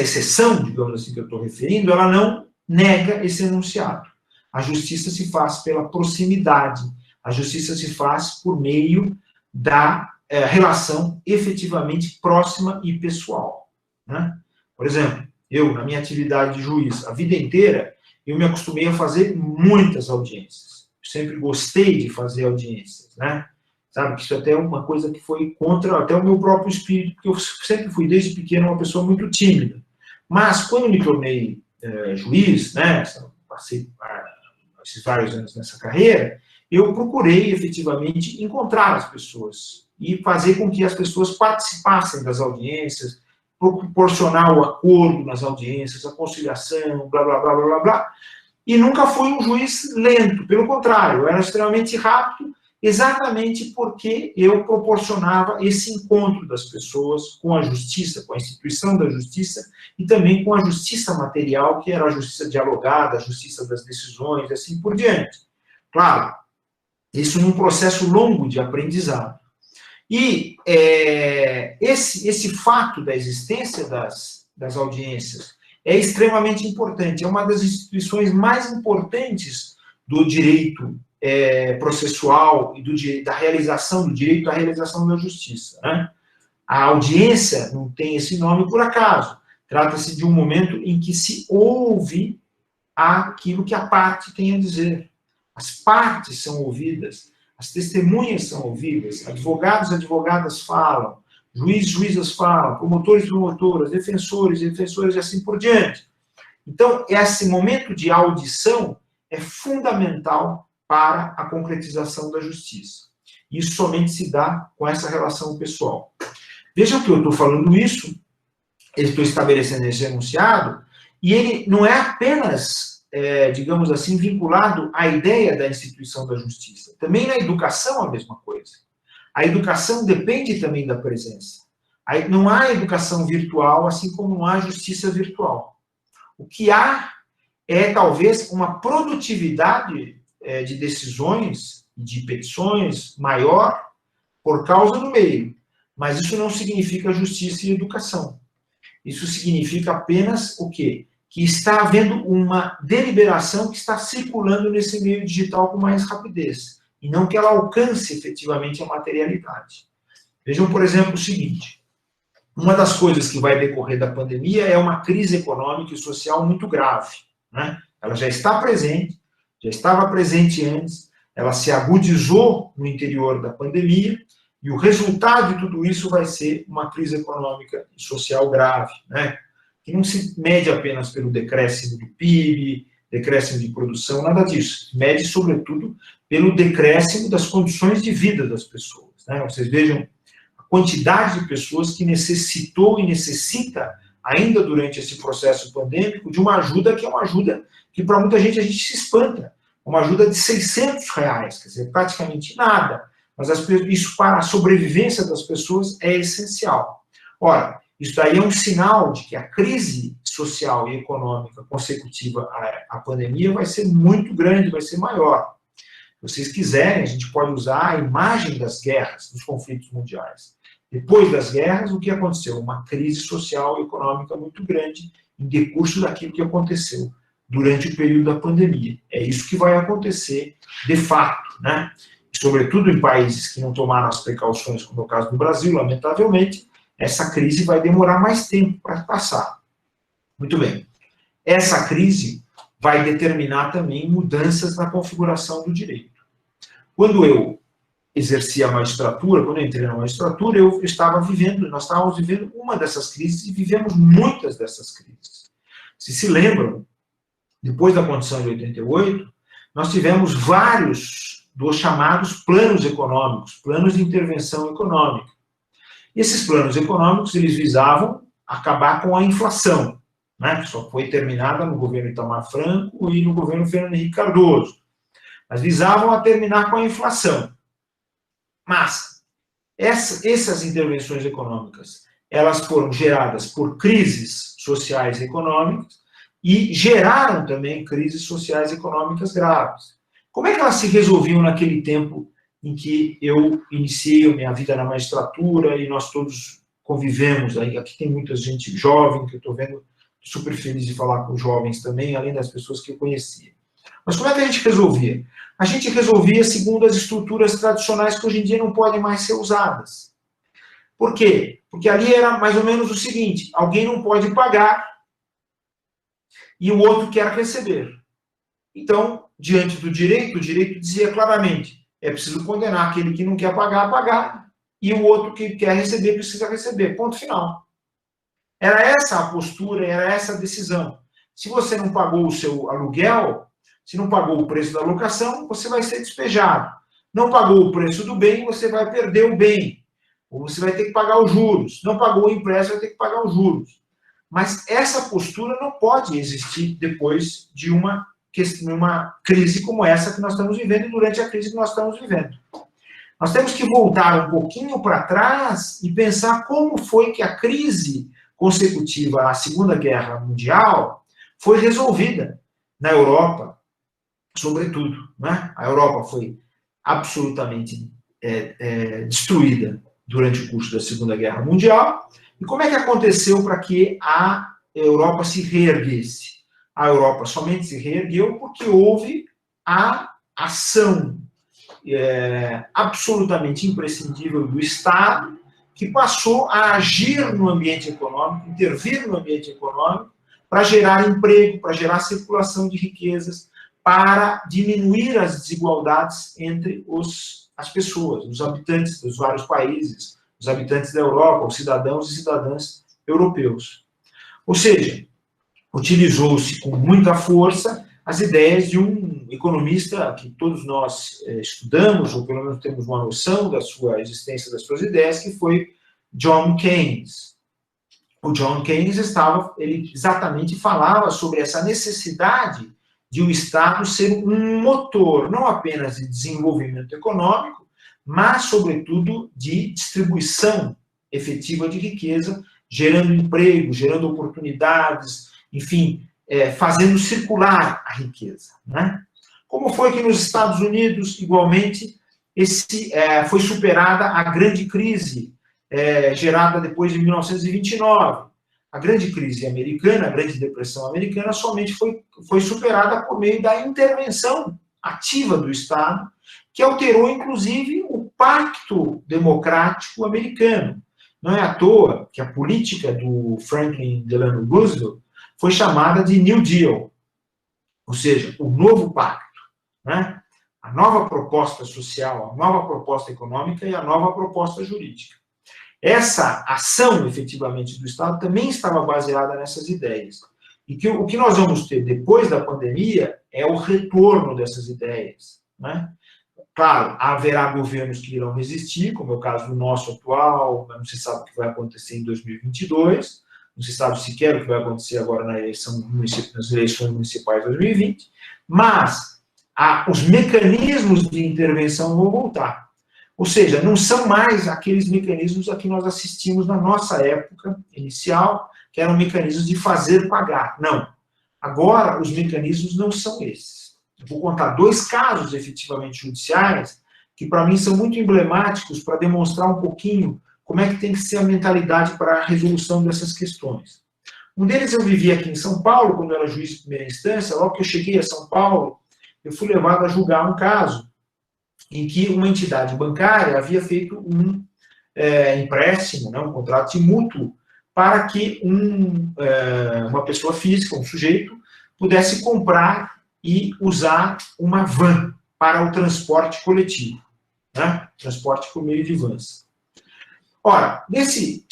exceção, digamos assim, que eu estou referindo, ela não nega esse enunciado. A justiça se faz pela proximidade, a justiça se faz por meio da relação efetivamente próxima e pessoal, né? Por exemplo, eu, na minha atividade de juiz, a vida inteira, eu me acostumei a fazer muitas audiências. Eu sempre gostei de fazer audiências, né? Sabe, que isso até é uma coisa que foi contra até o meu próprio espírito, porque eu sempre fui, desde pequeno, uma pessoa muito tímida. Mas, quando me tornei juiz, né, passei esses vários anos nessa carreira, eu procurei, efetivamente, encontrar as pessoas e fazer com que as pessoas participassem das audiências, proporcionar o acordo nas audiências, a conciliação, blá, blá, blá, blá, blá, blá. E nunca fui um juiz lento, pelo contrário, eu era extremamente rápido, exatamente porque eu proporcionava esse encontro das pessoas com a justiça, com a instituição da justiça, e também com a justiça material, que era a justiça dialogada, a justiça das decisões, e assim por diante. Claro, isso num processo longo de aprendizado. E esse fato da existência das audiências é extremamente importante, é uma das instituições mais importantes do direito processual e da realização do direito à realização da justiça, né? A audiência não tem esse nome por acaso. Trata-se de um momento em que se ouve aquilo que a parte tem a dizer. As partes são ouvidas, as testemunhas são ouvidas, advogados e advogadas falam, juízes e juízas falam, promotores e promotoras, defensores e defensoras e assim por diante. Então, esse momento de audição é fundamental para a concretização da justiça. Isso somente se dá com essa relação pessoal. Vejam que eu estou falando isso, eu estou estabelecendo esse enunciado, e ele não é apenas, digamos assim, vinculado à ideia da instituição da justiça. Também na educação a mesma coisa. A educação depende também da presença. Não há educação virtual, assim como não há justiça virtual. O que há é, talvez, uma produtividade de decisões, de petições maior por causa do meio. Mas isso não significa justiça e educação. Isso significa apenas o quê? Que está havendo uma deliberação que está circulando nesse meio digital com mais rapidez, e não que ela alcance efetivamente a materialidade. Vejam, por exemplo, o seguinte: uma das coisas que vai decorrer da pandemia é uma crise econômica e social muito grave, né? Ela já está presente, já estava presente antes, ela se agudizou no interior da pandemia, e o resultado de tudo isso vai ser uma crise econômica e social grave, né? Que não se mede apenas pelo decréscimo do PIB, decréscimo de produção, nada disso. Mede, sobretudo, pelo decréscimo das condições de vida das pessoas, né? Vocês vejam a quantidade de pessoas que necessitou e necessita, ainda durante esse processo pandêmico, de uma ajuda que é uma ajuda que, para muita gente, a gente se espanta. Uma ajuda de R$600, quer dizer, praticamente nada. Mas isso, para a sobrevivência das pessoas, é essencial. Ora, isso daí é um sinal de que a crise social e econômica consecutiva à pandemia vai ser muito grande, vai ser maior. Se vocês quiserem, a gente pode usar a imagem das guerras, dos conflitos mundiais. Depois das guerras, o que aconteceu? Uma crise social e econômica muito grande em decurso daquilo que aconteceu durante o período da pandemia. É isso que vai acontecer de fato, né? E, sobretudo em países que não tomaram as precauções, como é o caso do Brasil, lamentavelmente, essa crise vai demorar mais tempo para passar. Muito bem. essa crise vai determinar também mudanças na configuração do direito. Quando eu exerci a magistratura, quando eu entrei na magistratura, nós estávamos vivendo uma dessas crises e vivemos muitas dessas crises. Se lembram, depois da Constituição de 88, nós tivemos vários dos chamados planos econômicos, planos de intervenção econômica. E esses planos econômicos, eles visavam acabar com a inflação, né, que só foi terminada no governo Itamar Franco e no governo Fernando Henrique Cardoso. Mas visavam a terminar com a inflação. Mas essas intervenções econômicas, elas foram geradas por crises sociais e econômicas e geraram também crises sociais e econômicas graves. Como é que elas se resolviam naquele tempo em que eu iniciei a minha vida na magistratura e nós todos convivemos? Aqui tem muita gente jovem que eu estou vendo, super feliz de falar com jovens também, além das pessoas que eu conhecia. Mas como é que a gente resolvia? A gente resolvia segundo as estruturas tradicionais que hoje em dia não podem mais ser usadas. Por quê? Porque ali era mais ou menos o seguinte: alguém não pode pagar e o outro quer receber. Então, diante do direito, o direito dizia claramente: é preciso condenar aquele que não quer pagar a pagar, e o outro que quer receber precisa receber. Ponto final. Era essa a postura, era essa a decisão. Se você não pagou o seu aluguel, se não pagou o preço da locação, você vai ser despejado. Não pagou o preço do bem, você vai perder o bem. Ou você vai ter que pagar os juros. Não pagou o empréstimo, vai ter que pagar os juros. Mas essa postura não pode existir depois de uma crise como essa que nós estamos vivendo e durante a crise que nós estamos vivendo. Nós temos que voltar um pouquinho para trás e pensar como foi que a crise consecutiva à Segunda Guerra Mundial foi resolvida na Europa, sobretudo, né? A Europa foi absolutamente destruída durante o curso da Segunda Guerra Mundial. E como é que aconteceu para que a Europa se reerguesse? A Europa somente se reergueu porque houve a ação absolutamente imprescindível do Estado, que passou a agir no ambiente econômico, intervir no ambiente econômico, para gerar emprego, para gerar circulação de riquezas, para diminuir as desigualdades entre as pessoas, os habitantes dos vários países, os habitantes da Europa, os cidadãos e cidadãs europeus. Ou seja, utilizou-se com muita força as ideias de um economista que todos nós estudamos, ou pelo menos temos uma noção da sua existência, das suas ideias, que foi John Keynes. O John Keynes ele exatamente falava sobre essa necessidade de o Estado ser um motor, não apenas de desenvolvimento econômico, mas, sobretudo, de distribuição efetiva de riqueza, gerando emprego, gerando oportunidades, enfim, fazendo circular a riqueza, né? Como foi que nos Estados Unidos, igualmente, foi superada a grande crise gerada depois de 1929? A grande crise americana, a grande depressão americana, somente foi superada por meio da intervenção ativa do Estado, que alterou, inclusive, o pacto democrático americano. Não é à toa que a política do Franklin Delano Roosevelt foi chamada de New Deal, ou seja, o novo pacto, né? A nova proposta social, a nova proposta econômica e a nova proposta jurídica. Essa ação, efetivamente, do Estado também estava baseada nessas ideias. E o que nós vamos ter depois da pandemia é o retorno dessas ideias, né? Claro, haverá governos que irão resistir, como é o caso do nosso atual, não se sabe o que vai acontecer em 2022, não se sabe sequer o que vai acontecer agora nas eleições municipais de 2020, mas os mecanismos de intervenção vão voltar. Ou seja, não são mais aqueles mecanismos a que nós assistimos na nossa época inicial, que eram mecanismos de fazer pagar. Não. Agora, os mecanismos não são esses. Eu vou contar 2 casos efetivamente judiciais que, para mim, são muito emblemáticos para demonstrar um pouquinho como é que tem que ser a mentalidade para a resolução dessas questões. Um deles eu vivi aqui em São Paulo, quando eu era juiz de primeira instância. Logo que eu cheguei a São Paulo, eu fui levado a julgar um caso em que uma entidade bancária havia feito um empréstimo, né, um contrato de mútuo, para que uma pessoa física, um sujeito, pudesse comprar e usar uma van para o transporte coletivo, né? Transporte por meio de vans. Ora, nesse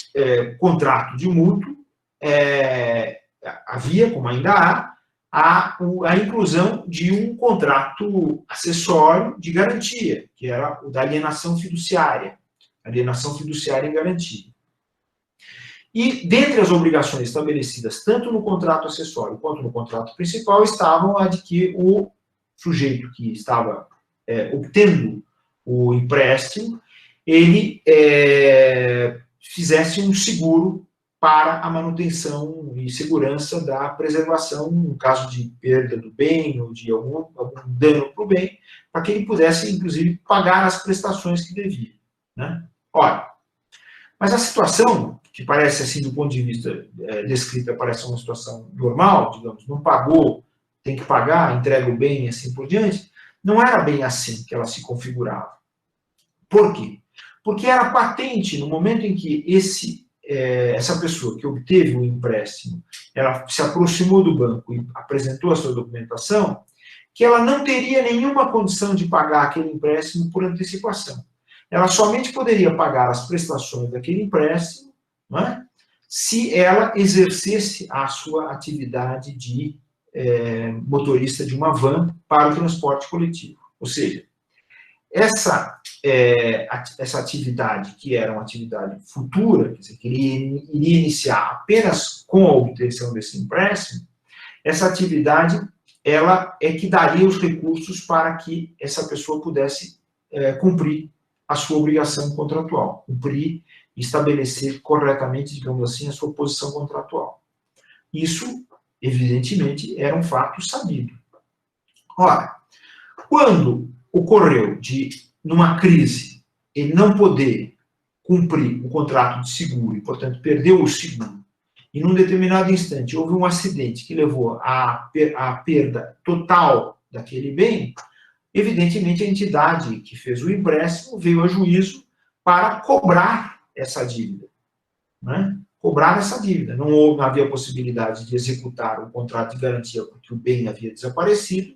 contrato de mútuo, havia, como ainda há, a inclusão de um contrato acessório de garantia, que era o da alienação fiduciária em garantia. E, dentre as obrigações estabelecidas, tanto no contrato acessório quanto no contrato principal, estavam a de que o sujeito que estava obtendo o empréstimo, ele fizesse um seguro para a manutenção e segurança da preservação, no caso de perda do bem ou de algum dano para o bem, para que ele pudesse, inclusive, pagar as prestações que devia, né? Ora, mas a situação, que parece, assim, do ponto de vista descrita, parece uma situação normal, digamos, não pagou, tem que pagar, entrega o bem e assim por diante, não era bem assim que ela se configurava. Por quê? Porque era patente, no momento em que essa pessoa que obteve o empréstimo, ela se aproximou do banco e apresentou a sua documentação, que ela não teria nenhuma condição de pagar aquele empréstimo por antecipação. Ela somente poderia pagar as prestações daquele empréstimo, né, se ela exercesse a sua atividade de motorista de uma van para o transporte coletivo. Ou seja, essa atividade, que era uma atividade futura, quer dizer, que ele iria iniciar apenas com a obtenção desse empréstimo, essa atividade, ela é que daria os recursos para que essa pessoa pudesse cumprir a sua obrigação contratual, cumprir e estabelecer corretamente, digamos assim, a sua posição contratual. Isso, evidentemente, era um fato sabido. Ora, quando ocorreu numa crise, ele não poder cumprir o contrato de seguro e, portanto, perdeu o seguro, e num determinado instante houve um acidente que levou à perda total daquele bem, evidentemente a entidade que fez o empréstimo veio a juízo para cobrar essa dívida, né? Cobrar essa dívida. Não havia possibilidade de executar o contrato de garantia porque o bem havia desaparecido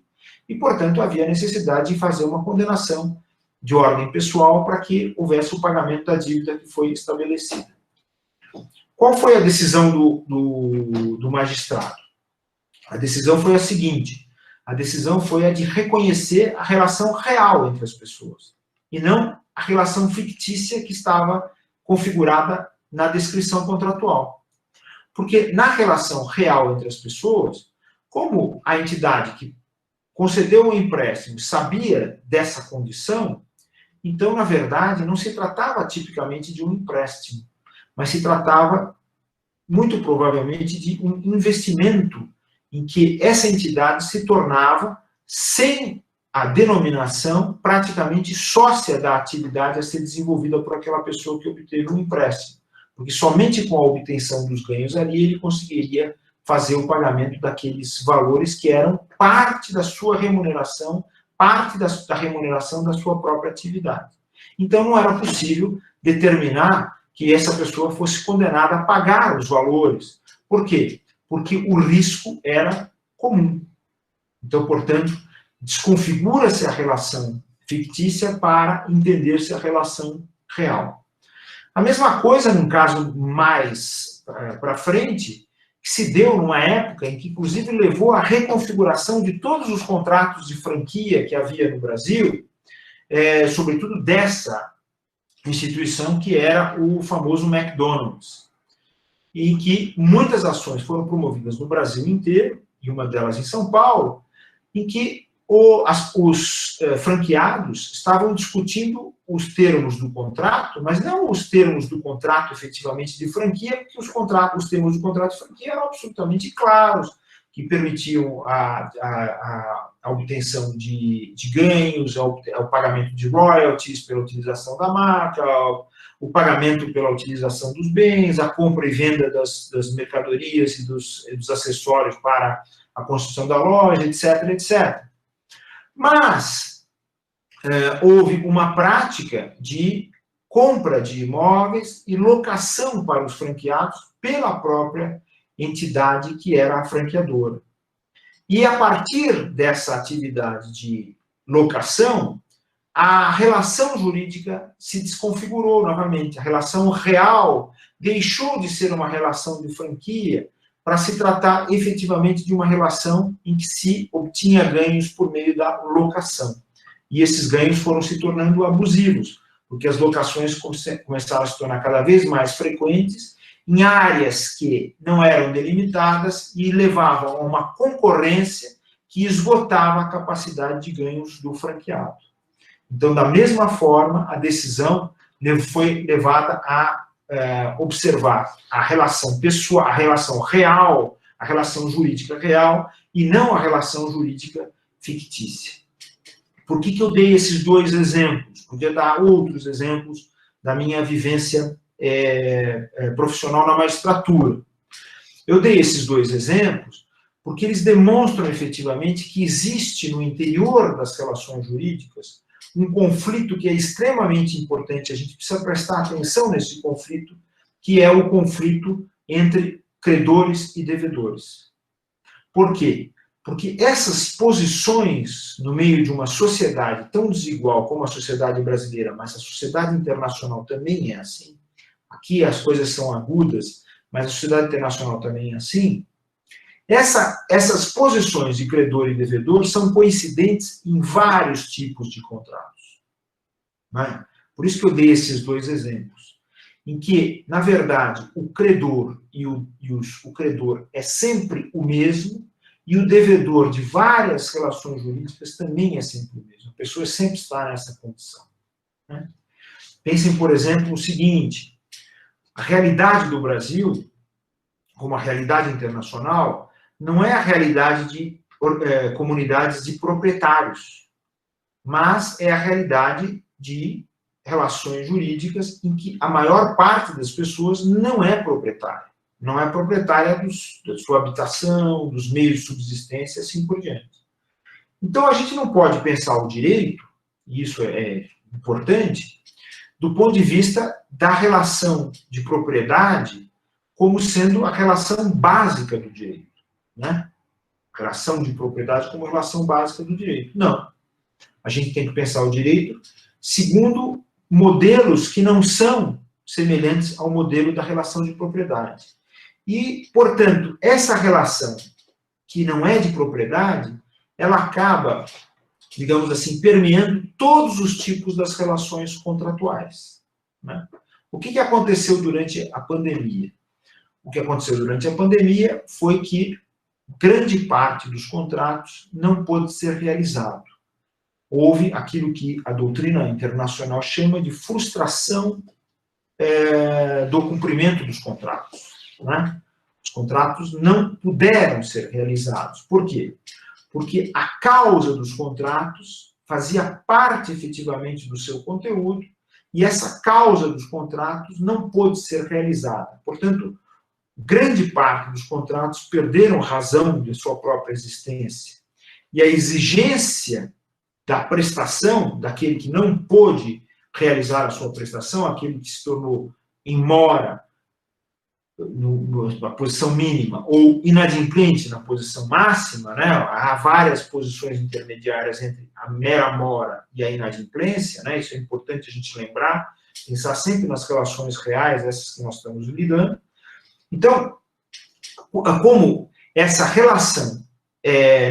e, portanto, havia necessidade de fazer uma condenação de ordem pessoal para que houvesse o pagamento da dívida que foi estabelecida. Qual foi a decisão do magistrado? A decisão foi a seguinte: a decisão foi a de reconhecer a relação real entre as pessoas, e não a relação fictícia que estava configurada na descrição contratual. Porque na relação real entre as pessoas, como a entidade que concedeu o empréstimo sabia dessa condição, então, na verdade, não se tratava tipicamente de um empréstimo, mas se tratava, muito provavelmente, de um investimento em que essa entidade se tornava, sem a denominação, praticamente sócia da atividade a ser desenvolvida por aquela pessoa que obteve o empréstimo. Porque somente com a obtenção dos ganhos ali ele conseguiria fazer o pagamento daqueles valores que eram parte da sua remuneração, parte da remuneração da sua própria atividade. Então, não era possível determinar que essa pessoa fosse condenada a pagar os valores. Por quê? Porque o risco era comum. Então, portanto, desconfigura-se a relação fictícia para entender-se a relação real. A mesma coisa, num caso mais para frente, que se deu numa época em que, inclusive, levou à reconfiguração de todos os contratos de franquia que havia no Brasil, sobretudo dessa instituição que era o famoso McDonald's, em que muitas ações foram promovidas no Brasil inteiro, e uma delas em São Paulo, em que os franqueados estavam discutindo os termos do contrato, mas não os termos do contrato efetivamente de franquia, porque os termos do contrato de franquia eram absolutamente claros, que permitiam a obtenção de ganhos, o pagamento de royalties pela utilização da marca, o pagamento pela utilização dos bens, a compra e venda das mercadorias e dos acessórios para a construção da loja, etc., etc. Mas houve uma prática de compra de imóveis e locação para os franqueados pela própria entidade que era a franqueadora. E a partir dessa atividade de locação, a relação jurídica se desconfigurou novamente. A relação real deixou de ser uma relação de franquia para se tratar efetivamente de uma relação em que se obtinha ganhos por meio da locação. E esses ganhos foram se tornando abusivos, porque as locações começaram a se tornar cada vez mais frequentes em áreas que não eram delimitadas e levavam a uma concorrência que esgotava a capacidade de ganhos do franqueado. Então, da mesma forma, a decisão foi levada a observar a relação pessoal, a relação real, a relação jurídica real, e não a relação jurídica fictícia. Por que eu dei esses dois exemplos? Podia dar outros exemplos da minha vivência profissional na magistratura. Eu dei esses dois exemplos porque eles demonstram efetivamente que existe no interior das relações jurídicas um conflito que é extremamente importante, a gente precisa prestar atenção nesse conflito, que é o conflito entre credores e devedores. Por quê? Porque essas posições no meio de uma sociedade tão desigual como a sociedade brasileira, mas a sociedade internacional também é assim, aqui as coisas são agudas, mas a sociedade internacional também é assim, essas posições de credor e devedor são coincidentes em vários tipos de contratos. Né? Por isso que eu dei esses dois exemplos, em que, na verdade, o credor o credor é sempre o mesmo, e o devedor de várias relações jurídicas também é sempre o mesmo. A pessoa sempre está nessa condição. Né? Pensem, por exemplo, o seguinte, a realidade do Brasil, como a realidade internacional, não é a realidade de comunidades de proprietários, mas é a realidade de relações jurídicas em que a maior parte das pessoas não é proprietária. Não é proprietária da sua habitação, dos meios de subsistência, assim por diante. Então, a gente não pode pensar o direito, e isso é importante, do ponto de vista da relação de propriedade como sendo a relação básica do direito. Né? Relação de propriedade como relação básica do direito. Não. A gente tem que pensar o direito segundo modelos que não são semelhantes ao modelo da relação de propriedade. E, portanto, essa relação que não é de propriedade, ela acaba, digamos assim, permeando todos os tipos das relações contratuais. Né? O que aconteceu durante a pandemia? O que aconteceu durante a pandemia foi que grande parte dos contratos não pôde ser realizado. Houve aquilo que a doutrina internacional chama de frustração do cumprimento dos contratos. Né? Os contratos não puderam ser realizados. Por quê? Porque a causa dos contratos fazia parte efetivamente do seu conteúdo e essa causa dos contratos não pôde ser realizada. Portanto, grande parte dos contratos perderam razão de sua própria existência. E a exigência da prestação, daquele que não pôde realizar a sua prestação, aquele que se tornou em mora na posição mínima ou inadimplente na posição máxima, né? Há várias posições intermediárias entre a mera mora e a inadimplência, né? Isso é importante a gente lembrar, pensar sempre nas relações reais, essas que nós estamos lidando. Então, como essa relação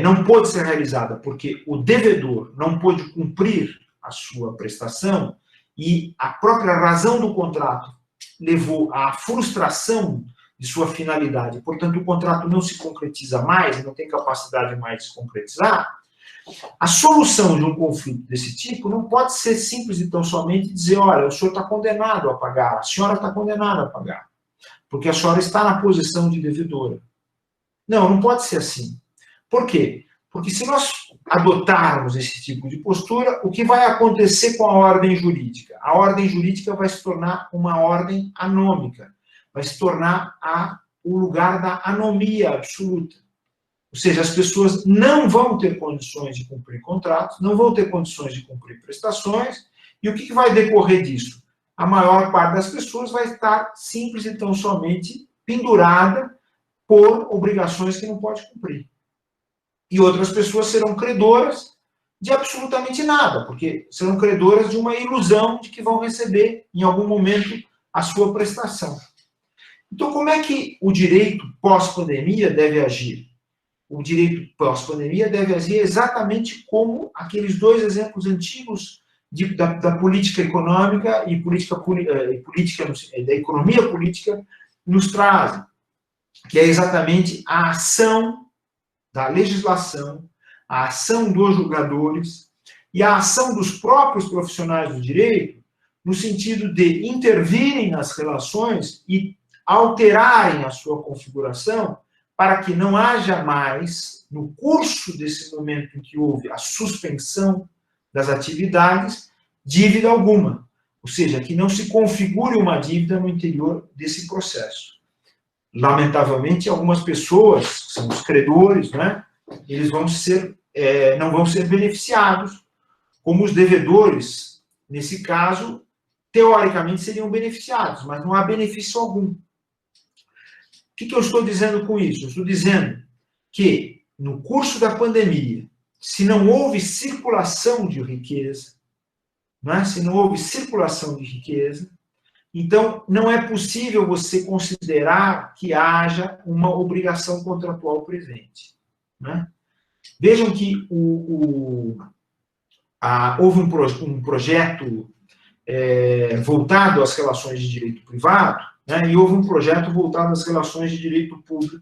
não pôde ser realizada porque o devedor não pôde cumprir a sua prestação e a própria razão do contrato levou à frustração de sua finalidade, portanto, o contrato não se concretiza mais, não tem capacidade mais de se concretizar, a solução de um conflito desse tipo não pode ser simples e tão somente dizer, olha, o senhor está condenado a pagar, a senhora está condenada a pagar, porque a senhora está na posição de devedora. Não pode ser assim. Por quê? Porque se nós adotarmos esse tipo de postura, o que vai acontecer com a ordem jurídica? A ordem jurídica vai se tornar uma ordem anômica, vai se tornar o lugar da anomia absoluta. Ou seja, as pessoas não vão ter condições de cumprir contratos, não vão ter condições de cumprir prestações, e o que vai decorrer disso? A maior parte das pessoas vai estar simples e tão somente pendurada por obrigações que não pode cumprir. E outras pessoas serão credoras de absolutamente nada, porque serão credoras de uma ilusão de que vão receber, em algum momento, a sua prestação. Então, como é que o direito pós-pandemia deve agir? O direito pós-pandemia deve agir exatamente como aqueles dois exemplos antigos da política econômica e da economia política nos trazem, que é exatamente a ação da legislação, a ação dos julgadores e a ação dos próprios profissionais do direito, no sentido de intervirem nas relações e alterarem a sua configuração para que não haja mais, no curso desse momento em que houve a suspensão das atividades, dívida alguma. Ou seja, que não se configure uma dívida no interior desse processo. Lamentavelmente, algumas pessoas, que são os credores, né, eles não vão ser beneficiados, como os devedores, nesse caso, teoricamente seriam beneficiados, mas não há benefício algum. O que eu estou dizendo com isso? Eu estou dizendo que, no curso da pandemia, se não houve circulação de riqueza, né, se não houve circulação de riqueza, então não é possível você considerar que haja uma obrigação contratual presente. Né? Vejam que houve um projeto voltado às relações de direito privado, né, e houve um projeto voltado às relações de direito público.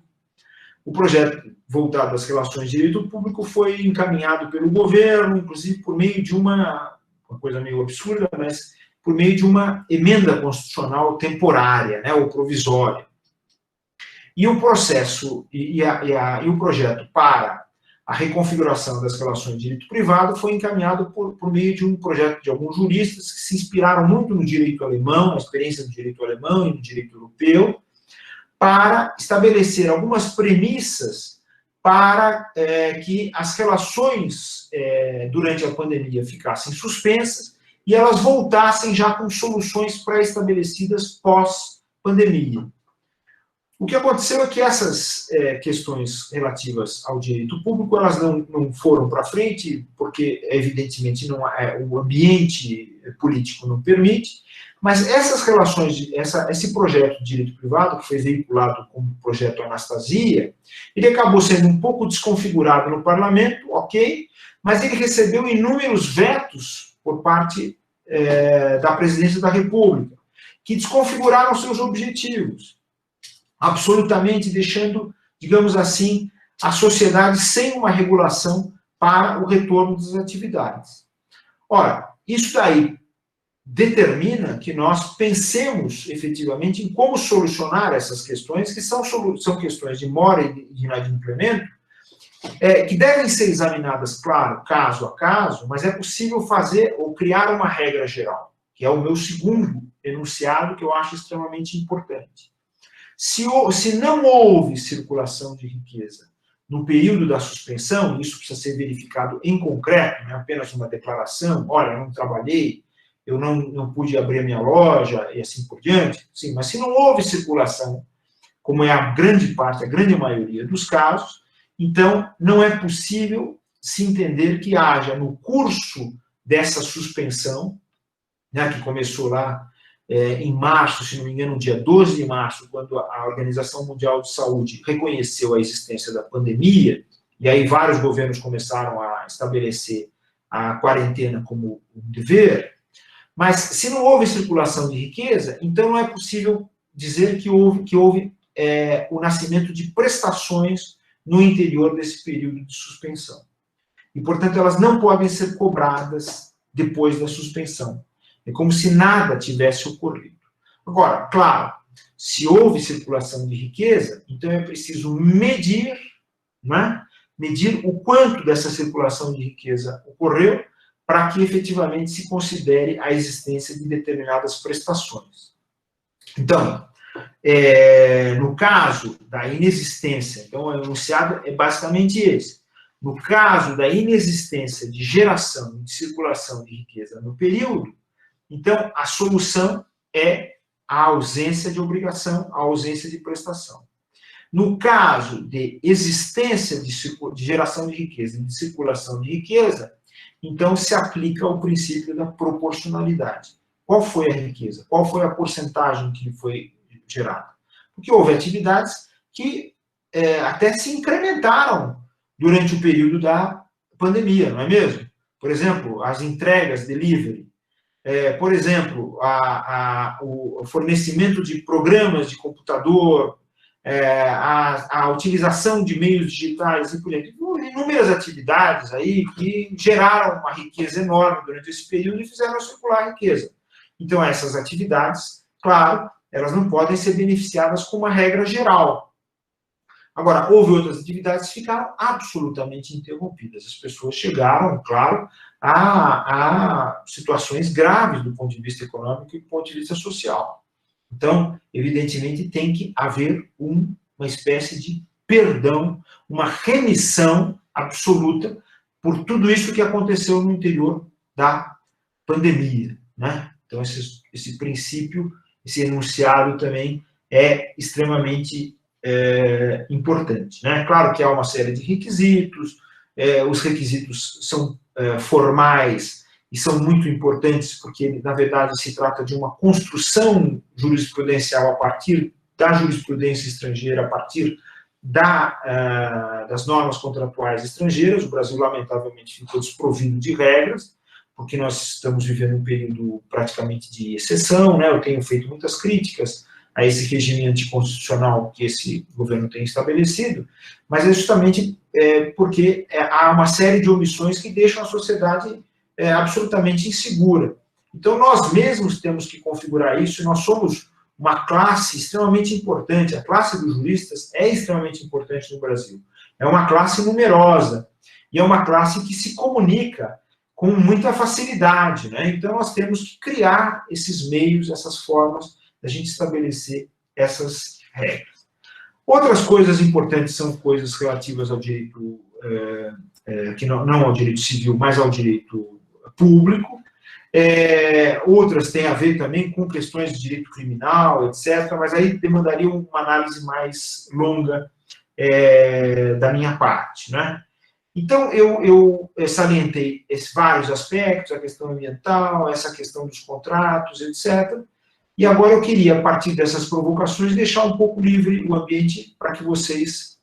O projeto voltado às relações de direito público foi encaminhado pelo governo, inclusive por meio de uma coisa meio absurda, mas por meio de uma emenda constitucional temporária, né, ou provisória. E o processo, e o projeto para a reconfiguração das relações de direito privado foi encaminhado por meio de um projeto de alguns juristas que se inspiraram muito no direito alemão, na experiência do direito alemão e no direito europeu, para estabelecer algumas premissas para que as relações durante a pandemia ficassem suspensas e elas voltassem já com soluções pré-estabelecidas pós-pandemia. O que aconteceu é que essas questões relativas ao direito público, elas não foram para frente, porque, evidentemente, o ambiente político não permite, mas essas relações, esse projeto de direito privado, que foi veiculado como projeto Anastasia, ele acabou sendo um pouco desconfigurado no parlamento, ok, mas ele recebeu inúmeros vetos por parte da presidência da República, que desconfiguraram seus objetivos, absolutamente deixando, digamos assim, a sociedade sem uma regulação para o retorno das atividades. Ora, isso daí determina que nós pensemos efetivamente em como solucionar essas questões, que são questões de mora e de inadimplemento, que devem ser examinadas, claro, caso a caso, mas é possível fazer ou criar uma regra geral, que é o meu segundo enunciado, que eu acho extremamente importante. Se não houve circulação de riqueza no período da suspensão, isso precisa ser verificado em concreto, não é apenas uma declaração, olha, eu não trabalhei, eu não pude abrir a minha loja, e assim por diante, sim, mas se não houve circulação, como é a grande parte, a grande maioria dos casos, então não é possível se entender que haja no curso dessa suspensão, né, que começou lá em março, se não me engano, no dia 12 de março, quando a Organização Mundial de Saúde reconheceu a existência da pandemia, e aí vários governos começaram a estabelecer a quarentena como um dever, mas se não houve circulação de riqueza, então não é possível dizer que houve o nascimento de prestações no interior desse período de suspensão. E, portanto, elas não podem ser cobradas depois da suspensão. É como se nada tivesse ocorrido. Agora, claro, se houve circulação de riqueza, então é preciso medir, né? Medir o quanto dessa circulação de riqueza ocorreu para que efetivamente se considere a existência de determinadas prestações. Então, no caso da inexistência, então o enunciado é basicamente esse. No caso da inexistência de geração e de circulação de riqueza no período, então, a solução é a ausência de obrigação, a ausência de prestação. No caso de existência de geração de riqueza e de circulação de riqueza, então se aplica o princípio da proporcionalidade. Qual foi a riqueza? Qual foi a porcentagem que foi gerada? Porque houve atividades que até se incrementaram durante o período da pandemia, não é mesmo? Por exemplo, as entregas, delivery. Por exemplo, o fornecimento de programas de computador, a utilização de meios digitais e por aí. Inúmeras atividades aí que geraram uma riqueza enorme durante esse período e fizeram circular a riqueza. Então, essas atividades, claro, elas não podem ser beneficiadas com uma regra geral. Agora, houve outras atividades que ficaram absolutamente interrompidas. As pessoas chegaram, claro, a situações graves do ponto de vista econômico e do ponto de vista social. Então, evidentemente, tem que haver uma espécie de perdão, uma remissão absoluta por tudo isso que aconteceu no interior da pandemia, né? Então, esse princípio, esse enunciado também é extremamente importante, né? Claro que há uma série de requisitos, os requisitos são formais e são muito importantes porque, na verdade, se trata de uma construção jurisprudencial a partir da jurisprudência estrangeira, a partir das normas contratuais estrangeiras. O Brasil, lamentavelmente, ficou desprovido de regras, porque nós estamos vivendo um período praticamente de exceção, né? Eu tenho feito muitas críticas a esse regime anticonstitucional que esse governo tem estabelecido, mas é justamente porque há uma série de omissões que deixam a sociedade absolutamente insegura. Então, nós mesmos temos que configurar isso, e nós somos uma classe extremamente importante. A classe dos juristas é extremamente importante no Brasil. É uma classe numerosa, e é uma classe que se comunica com muita facilidade, né? Então, nós temos que criar esses meios, essas formas, da gente estabelecer essas regras. Outras coisas importantes são coisas relativas ao direito, que não ao direito civil, mas ao direito público. Outras têm a ver também com questões de direito criminal, etc., mas aí demandaria uma análise mais longa da minha parte, né? Então, eu salientei vários aspectos, a questão ambiental, essa questão dos contratos, etc., e agora eu queria, a partir dessas provocações, deixar um pouco livre o ambiente para que vocês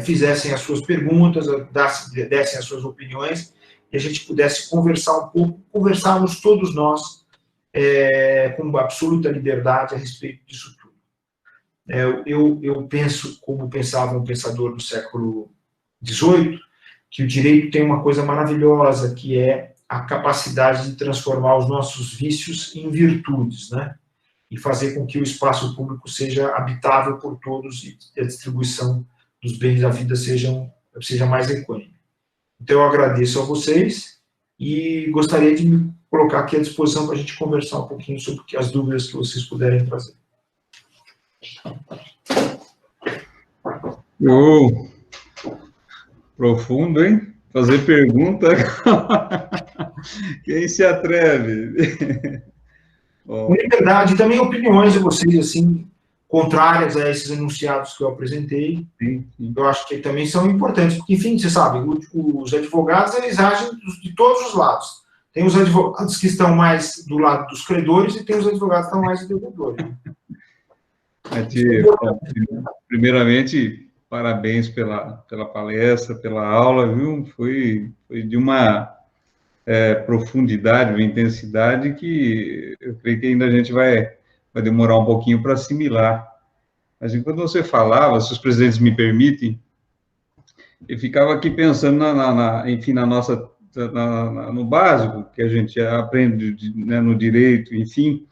fizessem as suas perguntas, dessem as suas opiniões, e a gente pudesse conversar um pouco, conversarmos todos nós com absoluta liberdade a respeito disso tudo. Eu penso, como pensava um pensador do século XVIII, que o direito tem uma coisa maravilhosa, que é a capacidade de transformar os nossos vícios em virtudes, né? E fazer com que o espaço público seja habitável por todos e a distribuição dos bens da vida seja mais equânime. Então, eu agradeço a vocês e gostaria de me colocar aqui à disposição para a gente conversar um pouquinho sobre as dúvidas que vocês puderem trazer. Profundo, hein? Fazer pergunta. Quem se atreve? Com liberdade, também opiniões de vocês, assim, contrárias a esses enunciados que eu apresentei. Sim. Eu acho que também são importantes, porque, enfim, você sabe, os advogados, eles agem de todos os lados. Tem os advogados que estão mais do lado dos credores e tem os advogados que estão mais do devedores. Primeiramente, parabéns pela palestra, pela aula, viu? Foi de uma profundidade, uma intensidade que eu creio que ainda a gente vai demorar um pouquinho para assimilar. Mas enquanto você falava, se os presidentes me permitem, eu ficava aqui pensando enfim, no básico que a gente aprende, né, no direito, enfim,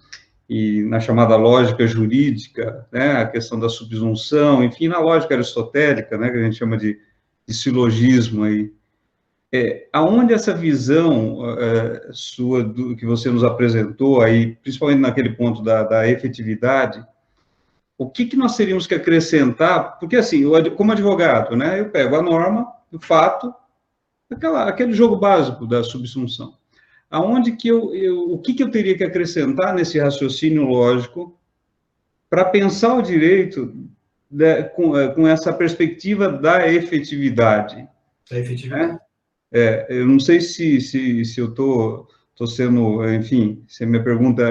e na chamada lógica jurídica, né, a questão da subsunção, enfim, na lógica aristotélica, né, que a gente chama de silogismo aí. Aonde essa visão sua, que você nos apresentou aí, principalmente naquele ponto da efetividade, o que nós teríamos que acrescentar? Porque, assim, como advogado, né, eu pego a norma, o fato, aquele jogo básico da subsunção. aonde que o que eu teria que acrescentar nesse raciocínio lógico para pensar o direito com essa perspectiva da efetividade. Da efetividade. Eu não sei se eu estou sendo, enfim, se a minha pergunta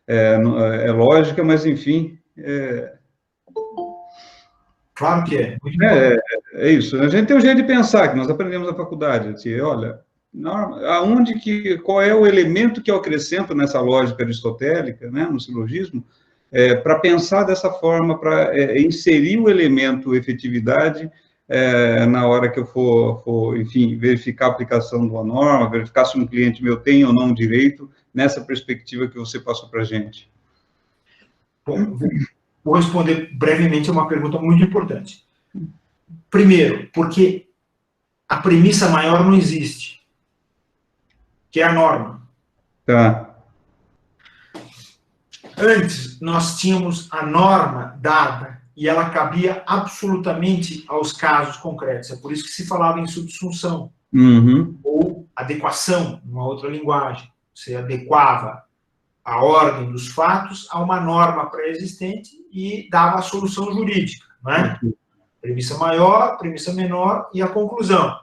é lógica, mas, enfim... Claro que é. É isso. A gente tem um jeito de pensar, que nós aprendemos na faculdade. Assim, olha, qual é o elemento que eu acrescento nessa lógica aristotélica, né, no silogismo, para pensar dessa forma, para inserir o elemento efetividade na hora que eu for, enfim, verificar a aplicação de uma norma, verificar se um cliente meu tem ou não um direito, nessa perspectiva que você passou para a gente. Bom, vou responder brevemente a uma pergunta muito importante. Primeiro, porque a premissa maior não existe, que é a norma. Tá. Antes, nós tínhamos a norma dada e ela cabia absolutamente aos casos concretos. É por isso que se falava em subsunção, ou adequação, numa outra linguagem. Você adequava a ordem dos fatos a uma norma pré-existente e dava a solução jurídica, não é? Premissa maior, premissa menor e a conclusão.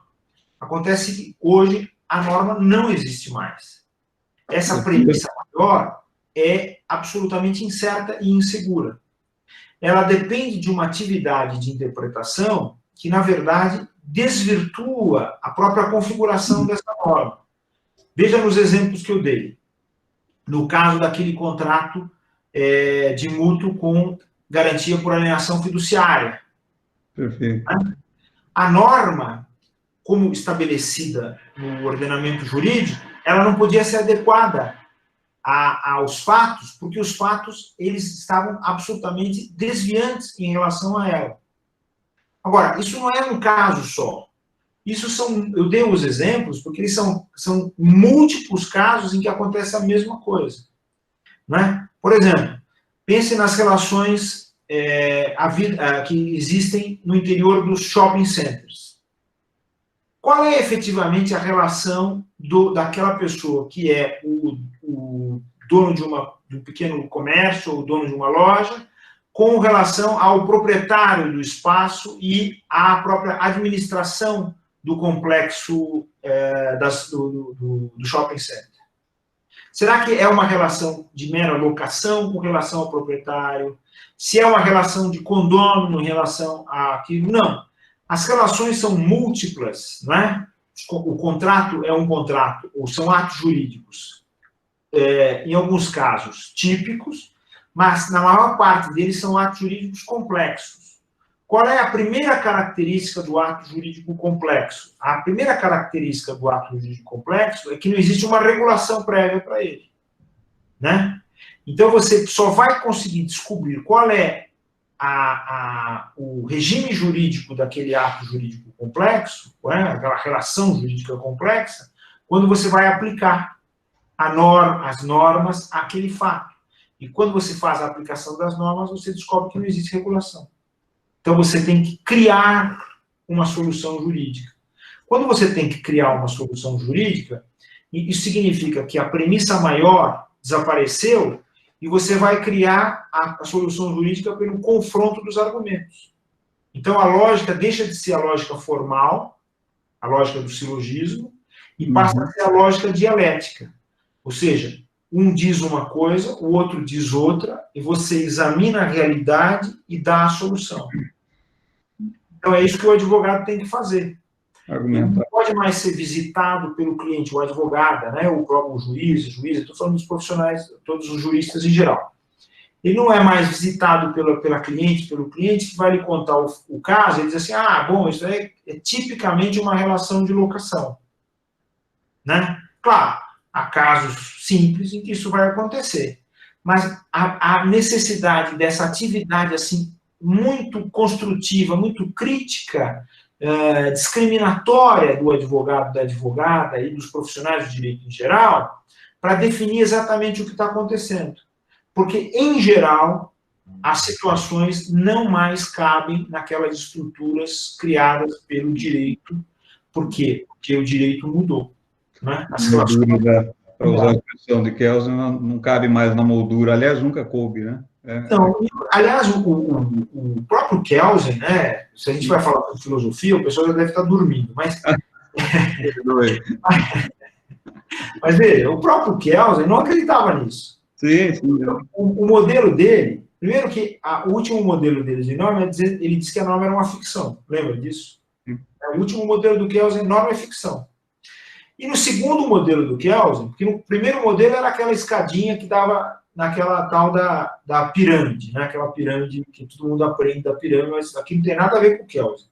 Acontece que hoje a norma não existe mais. Essa premissa maior é absolutamente incerta e insegura. Ela depende de uma atividade de interpretação que, na verdade, desvirtua a própria configuração dessa norma. Veja nos exemplos que eu dei. No caso daquele contrato de mútuo com garantia por alienação fiduciária. Perfeito. A norma, como estabelecida no ordenamento jurídico, ela não podia ser adequada aos fatos, porque os fatos eles estavam absolutamente desviantes em relação a ela. Agora, isso não é um caso só. Eu dei os exemplos porque eles são múltiplos casos em que acontece a mesma coisa. Né? Por exemplo, pense nas relações que existem no interior dos shopping centers. Qual é efetivamente a relação daquela pessoa que é o dono de um pequeno comércio ou dono de uma loja com relação ao proprietário do espaço e à própria administração do complexo do shopping center? Será que é uma relação de mera locação com relação ao proprietário? Se é uma relação de condômino em relação àquilo? Não. As relações são múltiplas, não é? O contrato é um contrato, ou são atos jurídicos, em alguns casos, típicos, mas na maior parte deles são atos jurídicos complexos. Qual é a primeira característica do ato jurídico complexo? A primeira característica do ato jurídico complexo é que não existe uma regulação prévia para ele. Né? Então, você só vai conseguir descobrir qual é o regime jurídico daquele ato jurídico complexo, aquela relação jurídica complexa, quando você vai aplicar as normas àquele fato. E quando você faz a aplicação das normas, você descobre que não existe regulação. Então, você tem que criar uma solução jurídica. Quando você tem que criar uma solução jurídica, isso significa que a premissa maior desapareceu e você vai criar a solução jurídica pelo confronto dos argumentos. Então, a lógica deixa de ser a lógica formal, a lógica do silogismo, e passa a ser a lógica dialética. Ou seja, um diz uma coisa, o outro diz outra, e você examina a realidade e dá a solução. Então, é isso que o advogado tem que fazer. Ele não pode mais ser visitado pelo cliente, o advogado, né, o próprio juiz, estou falando dos profissionais, todos os juristas em geral. Ele não é mais visitado pelo cliente que vai lhe contar o caso, ele diz assim, bom, isso é tipicamente uma relação de locação. Né? Claro, há casos simples em que isso vai acontecer, mas a necessidade dessa atividade assim, muito construtiva, muito crítica, discriminatória do advogado, da advogada e dos profissionais de direito em geral, para definir exatamente o que está acontecendo. Porque, em geral, as situações não mais cabem naquelas estruturas criadas pelo direito. Por quê? Porque o direito mudou. né? As relações... Para usar a expressão de Kelsen, não cabe mais na moldura. Aliás, nunca coube, né? Não, aliás, o próprio Kelsen, né? Se a gente vai falar sobre filosofia, o pessoal já deve estar dormindo, mas... Mas veja, o próprio Kelsen não acreditava nisso. Sim. O modelo dele, primeiro que o último modelo dele de norma, ele disse que a norma era uma ficção. Lembra disso? O último modelo do Kelsen, norma é ficção. E no segundo modelo do Kelsen, porque no primeiro modelo era aquela escadinha que dava naquela tal da pirâmide, né? Aquela pirâmide que todo mundo aprende da pirâmide, mas aqui não tem nada a ver com o Kelsen.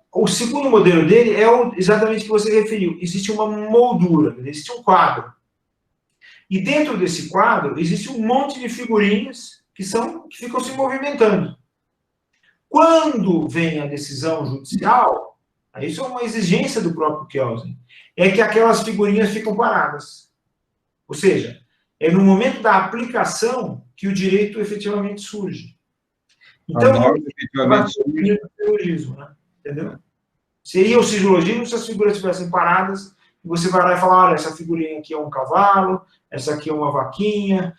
O segundo modelo dele é exatamente o que você referiu. Existe uma moldura, existe um quadro. E dentro desse quadro, existe um monte de figurinhas que ficam se movimentando. Quando vem a decisão judicial, isso é uma exigência do próprio Kelsen, é que aquelas figurinhas ficam paradas. Ou seja, é no momento da aplicação que o direito efetivamente surge. Então, efetivamente surge o silogismo, né? Entendeu? Seria o silogismo se as figuras estivessem paradas, e você vai lá e fala, olha, essa figurinha aqui é um cavalo, essa aqui é uma vaquinha,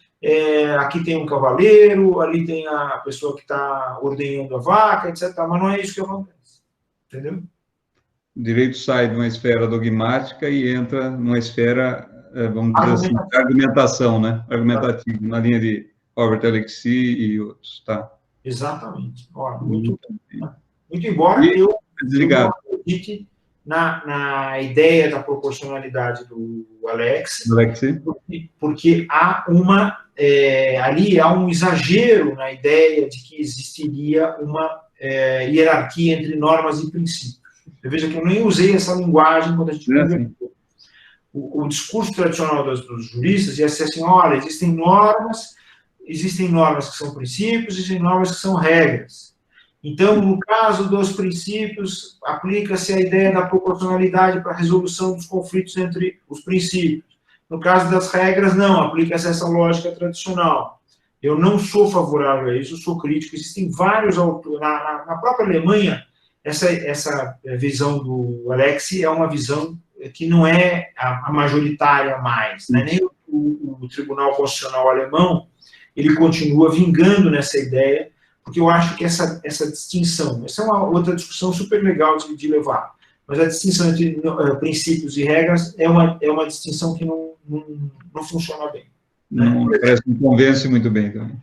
aqui tem um cavaleiro, ali tem a pessoa que está ordenhando a vaca, etc. Mas não é isso que acontece. Entendeu? O direito sai de uma esfera dogmática e entra numa esfera, vamos dizer assim, de argumentação, né? Argumentativa, na linha de Robert Alexy e outros, tá? Exatamente. Ó, muito embora eu não acredite na ideia da proporcionalidade do Alexy, porque há ali há um exagero na ideia de que existiria uma hierarquia entre normas e princípios. Eu vejo que eu nem usei essa linguagem quando a gente conversou. O discurso tradicional dos juristas ia ser assim, olha, existem normas que são princípios, existem normas que são regras. Então, no caso dos princípios, aplica-se a ideia da proporcionalidade para a resolução dos conflitos entre os princípios. No caso das regras, não, aplica-se essa lógica tradicional. Eu não sou favorável a isso, eu sou crítico. Existem vários autores. Na própria Alemanha, essa visão do Alexy é uma visão que não é a majoritária mais. Né? Nem o Tribunal Constitucional Alemão, ele continua vingando nessa ideia, porque eu acho que essa distinção, essa é uma outra discussão super legal de levar, mas a distinção entre princípios e regras é uma distinção que não funciona bem. Não, parece que não convence muito bem também.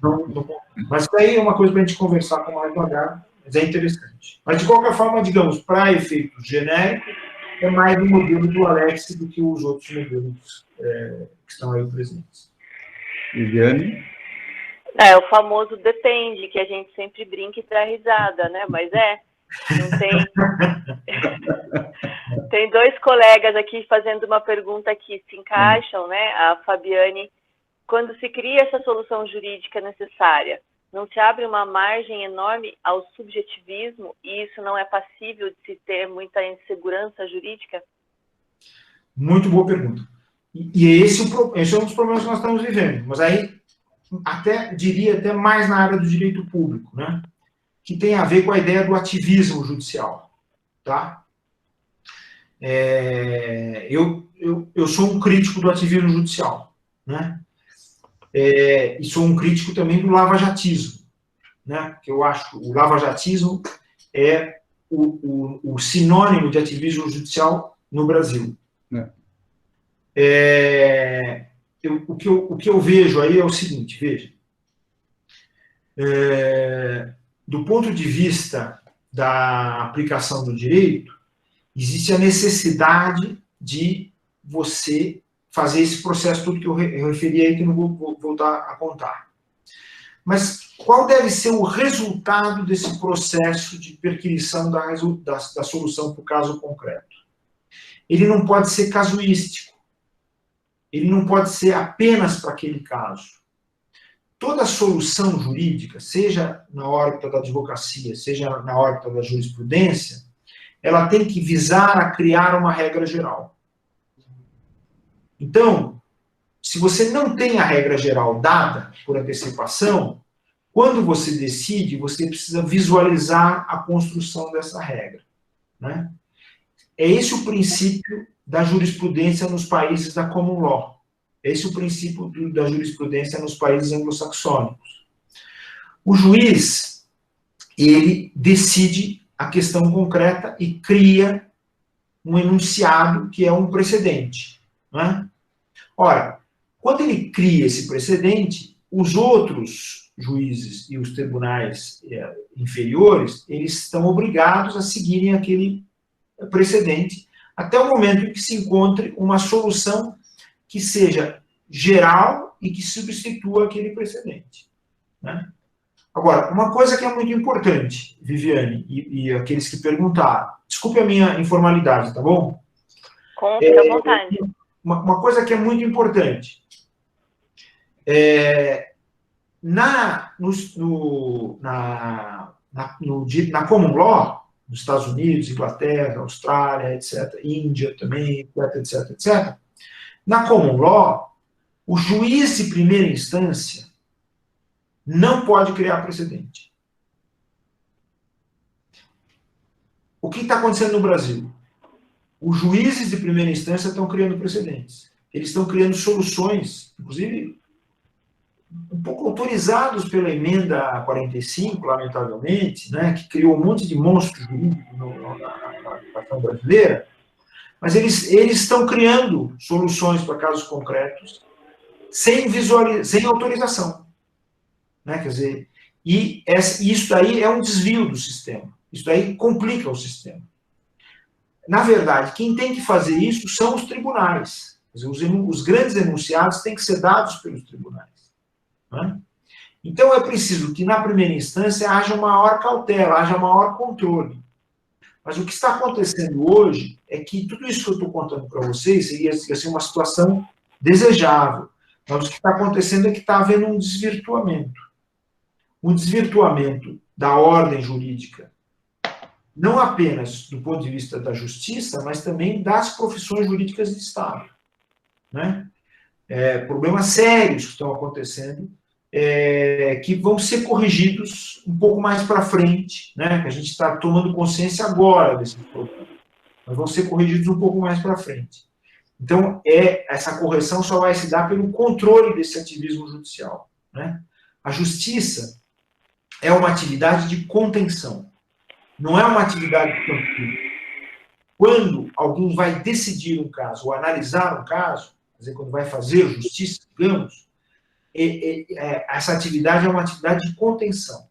Mas daí é uma coisa para a gente conversar com mais devagar, mas é interessante. Mas, de qualquer forma, digamos, para efeitos genéricos, é mais o modelo do Alexy do que os outros modelos que estão aí presentes. Viviane? O famoso depende, que a gente sempre brinca e dá risada, né? Mas não tem... Tem dois colegas aqui fazendo uma pergunta que se encaixam, né? A Fabiane, quando se cria essa solução jurídica necessária, não se abre uma margem enorme ao subjetivismo e isso não é passível de se ter muita insegurança jurídica? Muito boa pergunta. E esse é um dos problemas que nós estamos vivendo. Mas aí, diria até mais na área do direito público, né? Que tem a ver com a ideia do ativismo judicial. Tá? Eu sou um crítico do ativismo judicial. Né? E sou um crítico também do lavajatismo. Né? Porque eu acho que o lavajatismo é o sinônimo de ativismo judicial no Brasil. O que eu vejo aí é o seguinte, veja. Do ponto de vista da aplicação do direito, existe a necessidade de você fazer esse processo todo que eu referi aí, que eu não vou voltar a contar. Mas qual deve ser o resultado desse processo de perquisição da solução para o caso concreto? Ele não pode ser casuístico. Ele não pode ser apenas para aquele caso. Toda solução jurídica, seja na órbita da advocacia, seja na órbita da jurisprudência, ela tem que visar a criar uma regra geral. Então, se você não tem a regra geral dada por antecipação, quando você decide, você precisa visualizar a construção dessa regra. Né? É esse o princípio da jurisprudência nos países da common law. Esse é o princípio da jurisprudência nos países anglo-saxônicos. O juiz, ele decide a questão concreta e cria um enunciado que é um precedente, né? Ora, quando ele cria esse precedente, os outros juízes e os tribunais inferiores, eles estão obrigados a seguirem aquele precedente até o momento em que se encontre uma solução que seja geral e que substitua aquele precedente, né? Agora, uma coisa que é muito importante, Viviane, e aqueles que perguntaram, desculpe a minha informalidade, tá bom? Fica à vontade. Uma coisa que é muito importante, na common law, nos Estados Unidos, Inglaterra, Austrália, etc., Índia também, etc., na common law, o juiz de primeira instância não pode criar precedente. O que está acontecendo no Brasil? Os juízes de primeira instância estão criando precedentes. Eles estão criando soluções, inclusive, um pouco autorizados pela emenda 45, lamentavelmente, né, que criou um monte de monstros jurídicos na legislação brasileira, mas eles estão criando soluções para casos concretos sem autorização, né? Quer dizer, isso aí é um desvio do sistema. Isso aí complica o sistema. Na verdade, quem tem que fazer isso são os tribunais. Quer dizer, os grandes enunciados têm que ser dados pelos tribunais, né? Então, é preciso que, na primeira instância, haja maior cautela, haja maior controle. Mas o que está acontecendo hoje é que tudo isso que eu estou contando para vocês seria ser uma situação desejável. Mas o que está acontecendo é que está havendo um desvirtuamento. Um desvirtuamento da ordem jurídica, não apenas do ponto de vista da justiça, mas também das profissões jurídicas de Estado, né? Problemas sérios que estão acontecendo, que vão ser corrigidos um pouco mais para frente, né? A gente está tomando consciência agora desses problemas, mas vão ser corrigidos um pouco mais para frente. Então, essa correção só vai se dar pelo controle desse ativismo judicial, né? A justiça é uma atividade de contenção, não é uma atividade de controle. Quando alguém vai decidir um caso, ou analisar um caso, quer dizer, quando vai fazer justiça, digamos, essa atividade é uma atividade de contenção.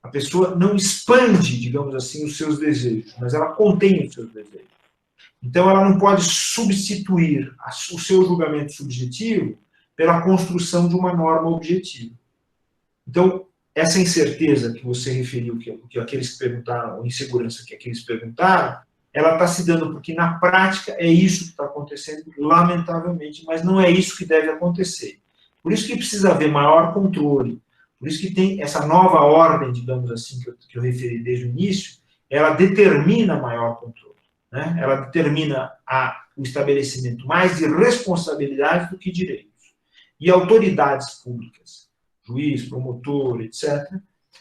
A pessoa não expande, digamos assim, os seus desejos, mas ela contém os seus desejos. Então, ela não pode substituir o seu julgamento subjetivo pela construção de uma norma objetiva. Então, essa incerteza que você referiu, que aqueles que perguntaram, ou insegurança que aqueles perguntaram, ela está se dando porque, na prática, é isso que está acontecendo, lamentavelmente, mas não é isso que deve acontecer. Por isso que precisa haver maior controle, por isso que tem essa nova ordem, digamos assim, que eu referi desde o início, ela determina maior controle, né? Ela determina o estabelecimento mais de responsabilidade do que direitos. E autoridades públicas, juiz, promotor, etc.,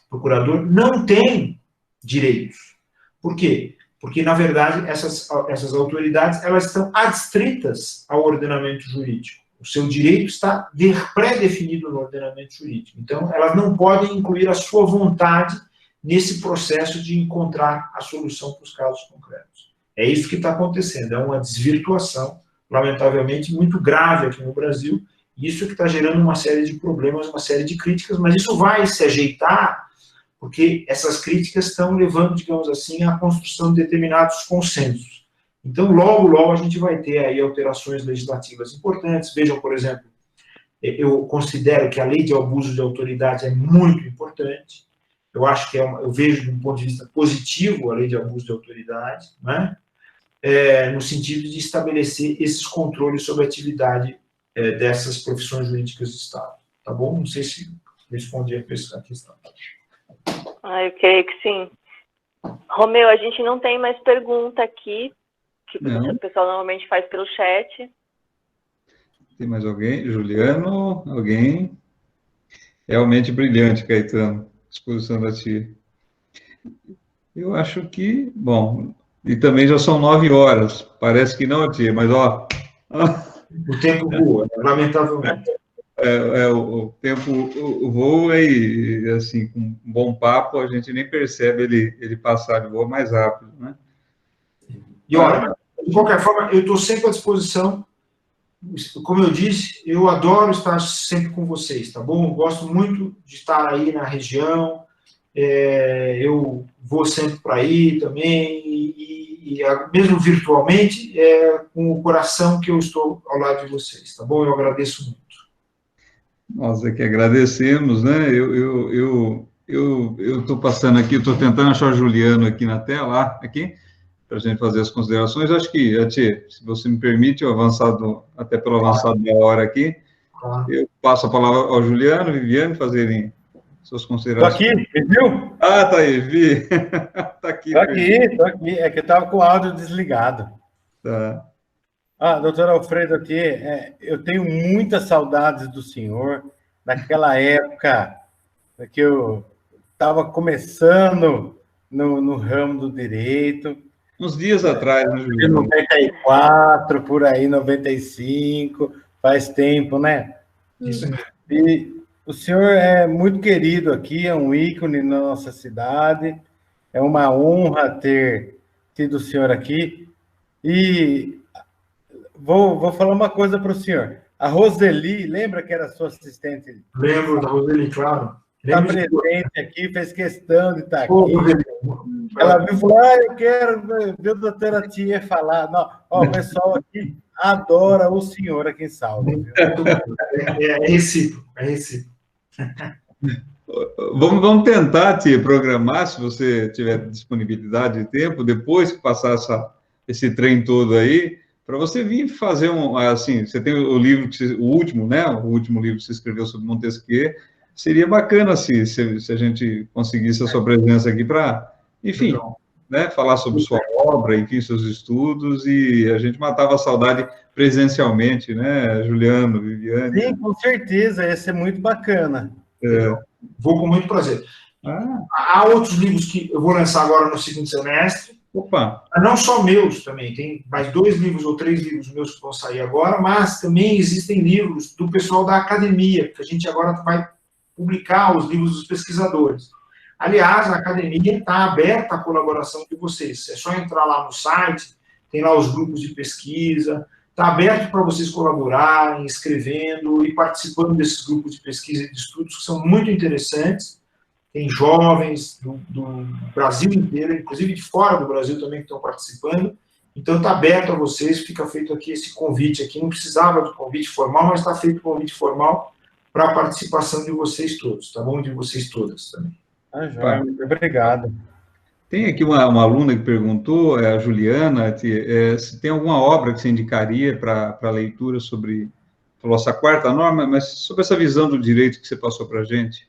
procurador, não têm direitos. Por quê? Porque, na verdade, essas autoridades elas estão adstritas ao ordenamento jurídico. O seu direito está pré-definido no ordenamento jurídico. Então, elas não podem incluir a sua vontade nesse processo de encontrar a solução para os casos concretos. É isso que está acontecendo. É uma desvirtuação, lamentavelmente, muito grave aqui no Brasil. Isso que está gerando uma série de problemas, uma série de críticas, mas isso vai se ajeitar, porque essas críticas estão levando, digamos assim, à construção de determinados consensos. Então, logo, logo, a gente vai ter aí alterações legislativas importantes. Vejam, por exemplo, eu considero que a lei de abuso de autoridade é muito importante. Eu acho que eu vejo, de um ponto de vista positivo, a lei de abuso de autoridade, né? No sentido de estabelecer esses controles sobre a atividade dessas profissões jurídicas de Estado. Tá bom? Não sei se respondi a questão. Eu creio que sim. Romeu, a gente não tem mais pergunta aqui, que o pessoal normalmente faz pelo chat. Tem mais alguém? Juliano? Alguém? Realmente brilhante, Caetano, a exposição da tia. Eu acho que, bom, E também já são 9 horas. Parece que não, tia, mas ó. O tempo voa, lamentavelmente. O tempo voa e, assim, com um bom papo, a gente nem percebe ele passar, ele voa mais rápido, né? E olha, de qualquer forma, eu estou sempre à disposição. Como eu disse, eu adoro estar sempre com vocês, tá bom? Eu gosto muito de estar aí na região, eu vou sempre para aí também, e mesmo virtualmente, com o coração que eu estou ao lado de vocês, tá bom? Eu agradeço muito. Nós é que agradecemos, né? Eu estou passando aqui, estou tentando achar o Juliano aqui na tela, aqui, para a gente fazer as considerações. Acho que, Ati, se você me permite, até pelo avançado da hora aqui, eu passo a palavra ao Juliano, Viviane, fazerem suas considerações. Estou aqui, viu? Ah, tá aí, Vi. Está aqui. Estou aqui. É que eu estava com o áudio desligado. Tá. Doutor Alfredo, aqui, eu tenho muitas saudades do senhor, naquela época que eu estava começando no ramo do direito. Uns dias atrás, né, Juliano? 94, por aí, 95, faz tempo, né? Isso mesmo. E o senhor é muito querido aqui, é um ícone na nossa cidade, é uma honra ter tido o senhor aqui. E vou falar uma coisa para o senhor. A Roseli, lembra que era sua assistente? Lembro da Roseli, claro. Está presente aqui, fez questão de estar aqui. Ela viu e falou, eu quero ver a doutora Tia falar. Não, o pessoal aqui adora o senhor aqui em Salve. É recíproco, é recíproco. Vamos tentar, Tia, programar, se você tiver disponibilidade de tempo, depois que passar esse trem todo aí, para você vir fazer assim, você tem o livro, o último, né? O último livro que você escreveu sobre Montesquieu. Seria bacana se a gente conseguisse a sua presença aqui para, enfim, né, falar sobre sua obra, enfim, seus estudos, e a gente matava a saudade presencialmente, né, Juliano, Viviane? Sim, com certeza, ia ser muito bacana. Vou com muito prazer. Há outros livros que eu vou lançar agora no segundo semestre. Opa! Não só meus também, tem mais 2 livros ou 3 livros meus que vão sair agora, mas também existem livros do pessoal da academia, que a gente agora vai publicar os livros dos pesquisadores. Aliás, a academia está aberta à colaboração de vocês. É só entrar lá no site, tem lá os grupos de pesquisa, está aberto para vocês colaborarem, escrevendo e participando desses grupos de pesquisa e de estudos que são muito interessantes. Tem jovens do Brasil inteiro, inclusive de fora do Brasil também que estão participando. Então está aberto a vocês, fica feito aqui esse convite aqui. Não precisava de convite formal, mas está feito o convite formal para a participação de vocês todos, tá bom? De vocês todas também. Joia, muito obrigado. Tem aqui uma aluna que perguntou, a Juliana, se tem alguma obra que você indicaria para leitura sobre, falou essa quarta norma, mas sobre essa visão do direito que você passou para a gente.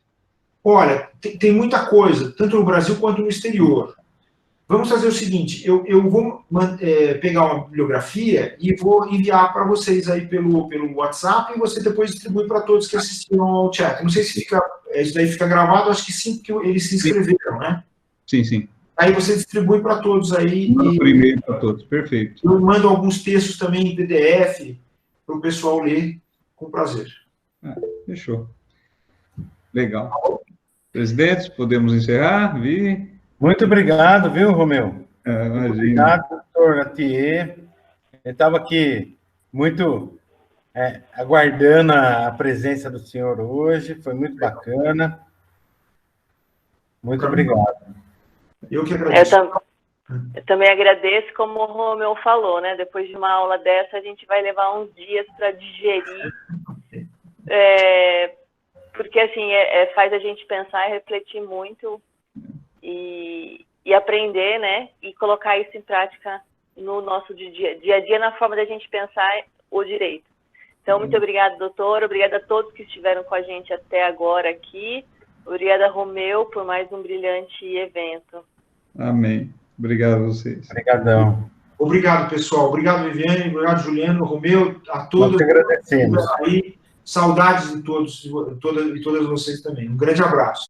Olha, tem muita coisa, tanto no Brasil quanto no exterior. Vamos fazer o seguinte, eu vou pegar uma bibliografia e vou enviar para vocês aí pelo WhatsApp e você depois distribui para todos que assistiram ao chat. Não sei se isso daí fica gravado, acho que sim, porque eles se inscreveram, né? Sim, sim. Aí você distribui para todos aí. Manda por e-mail para todos, perfeito. Eu mando alguns textos também em PDF para o pessoal ler com prazer. Fechou. Legal. Presidente, podemos encerrar? Vi. Muito obrigado, viu, Romeu? Imagina. Obrigado, doutor Atier. Eu estava aqui muito aguardando a presença do senhor hoje, foi muito bacana. Muito obrigado. Eu que agradeço. Eu também agradeço, como o Romeu falou, né? Depois de uma aula dessa, a gente vai levar uns dias para digerir, porque assim faz a gente pensar e refletir muito e aprender, né? E colocar isso em prática no nosso dia a dia, na forma da gente pensar o direito. Então, muito obrigada, doutor. Obrigada a todos que estiveram com a gente até agora aqui. Obrigada, Romeu, por mais um brilhante evento. Amém. Obrigado a vocês. Obrigadão. Obrigado, pessoal. Obrigado, Viviane. Obrigado, Juliano, Romeu, a todos. Nós agradecemos. Aí, saudades de todos e todas vocês também. Um grande abraço.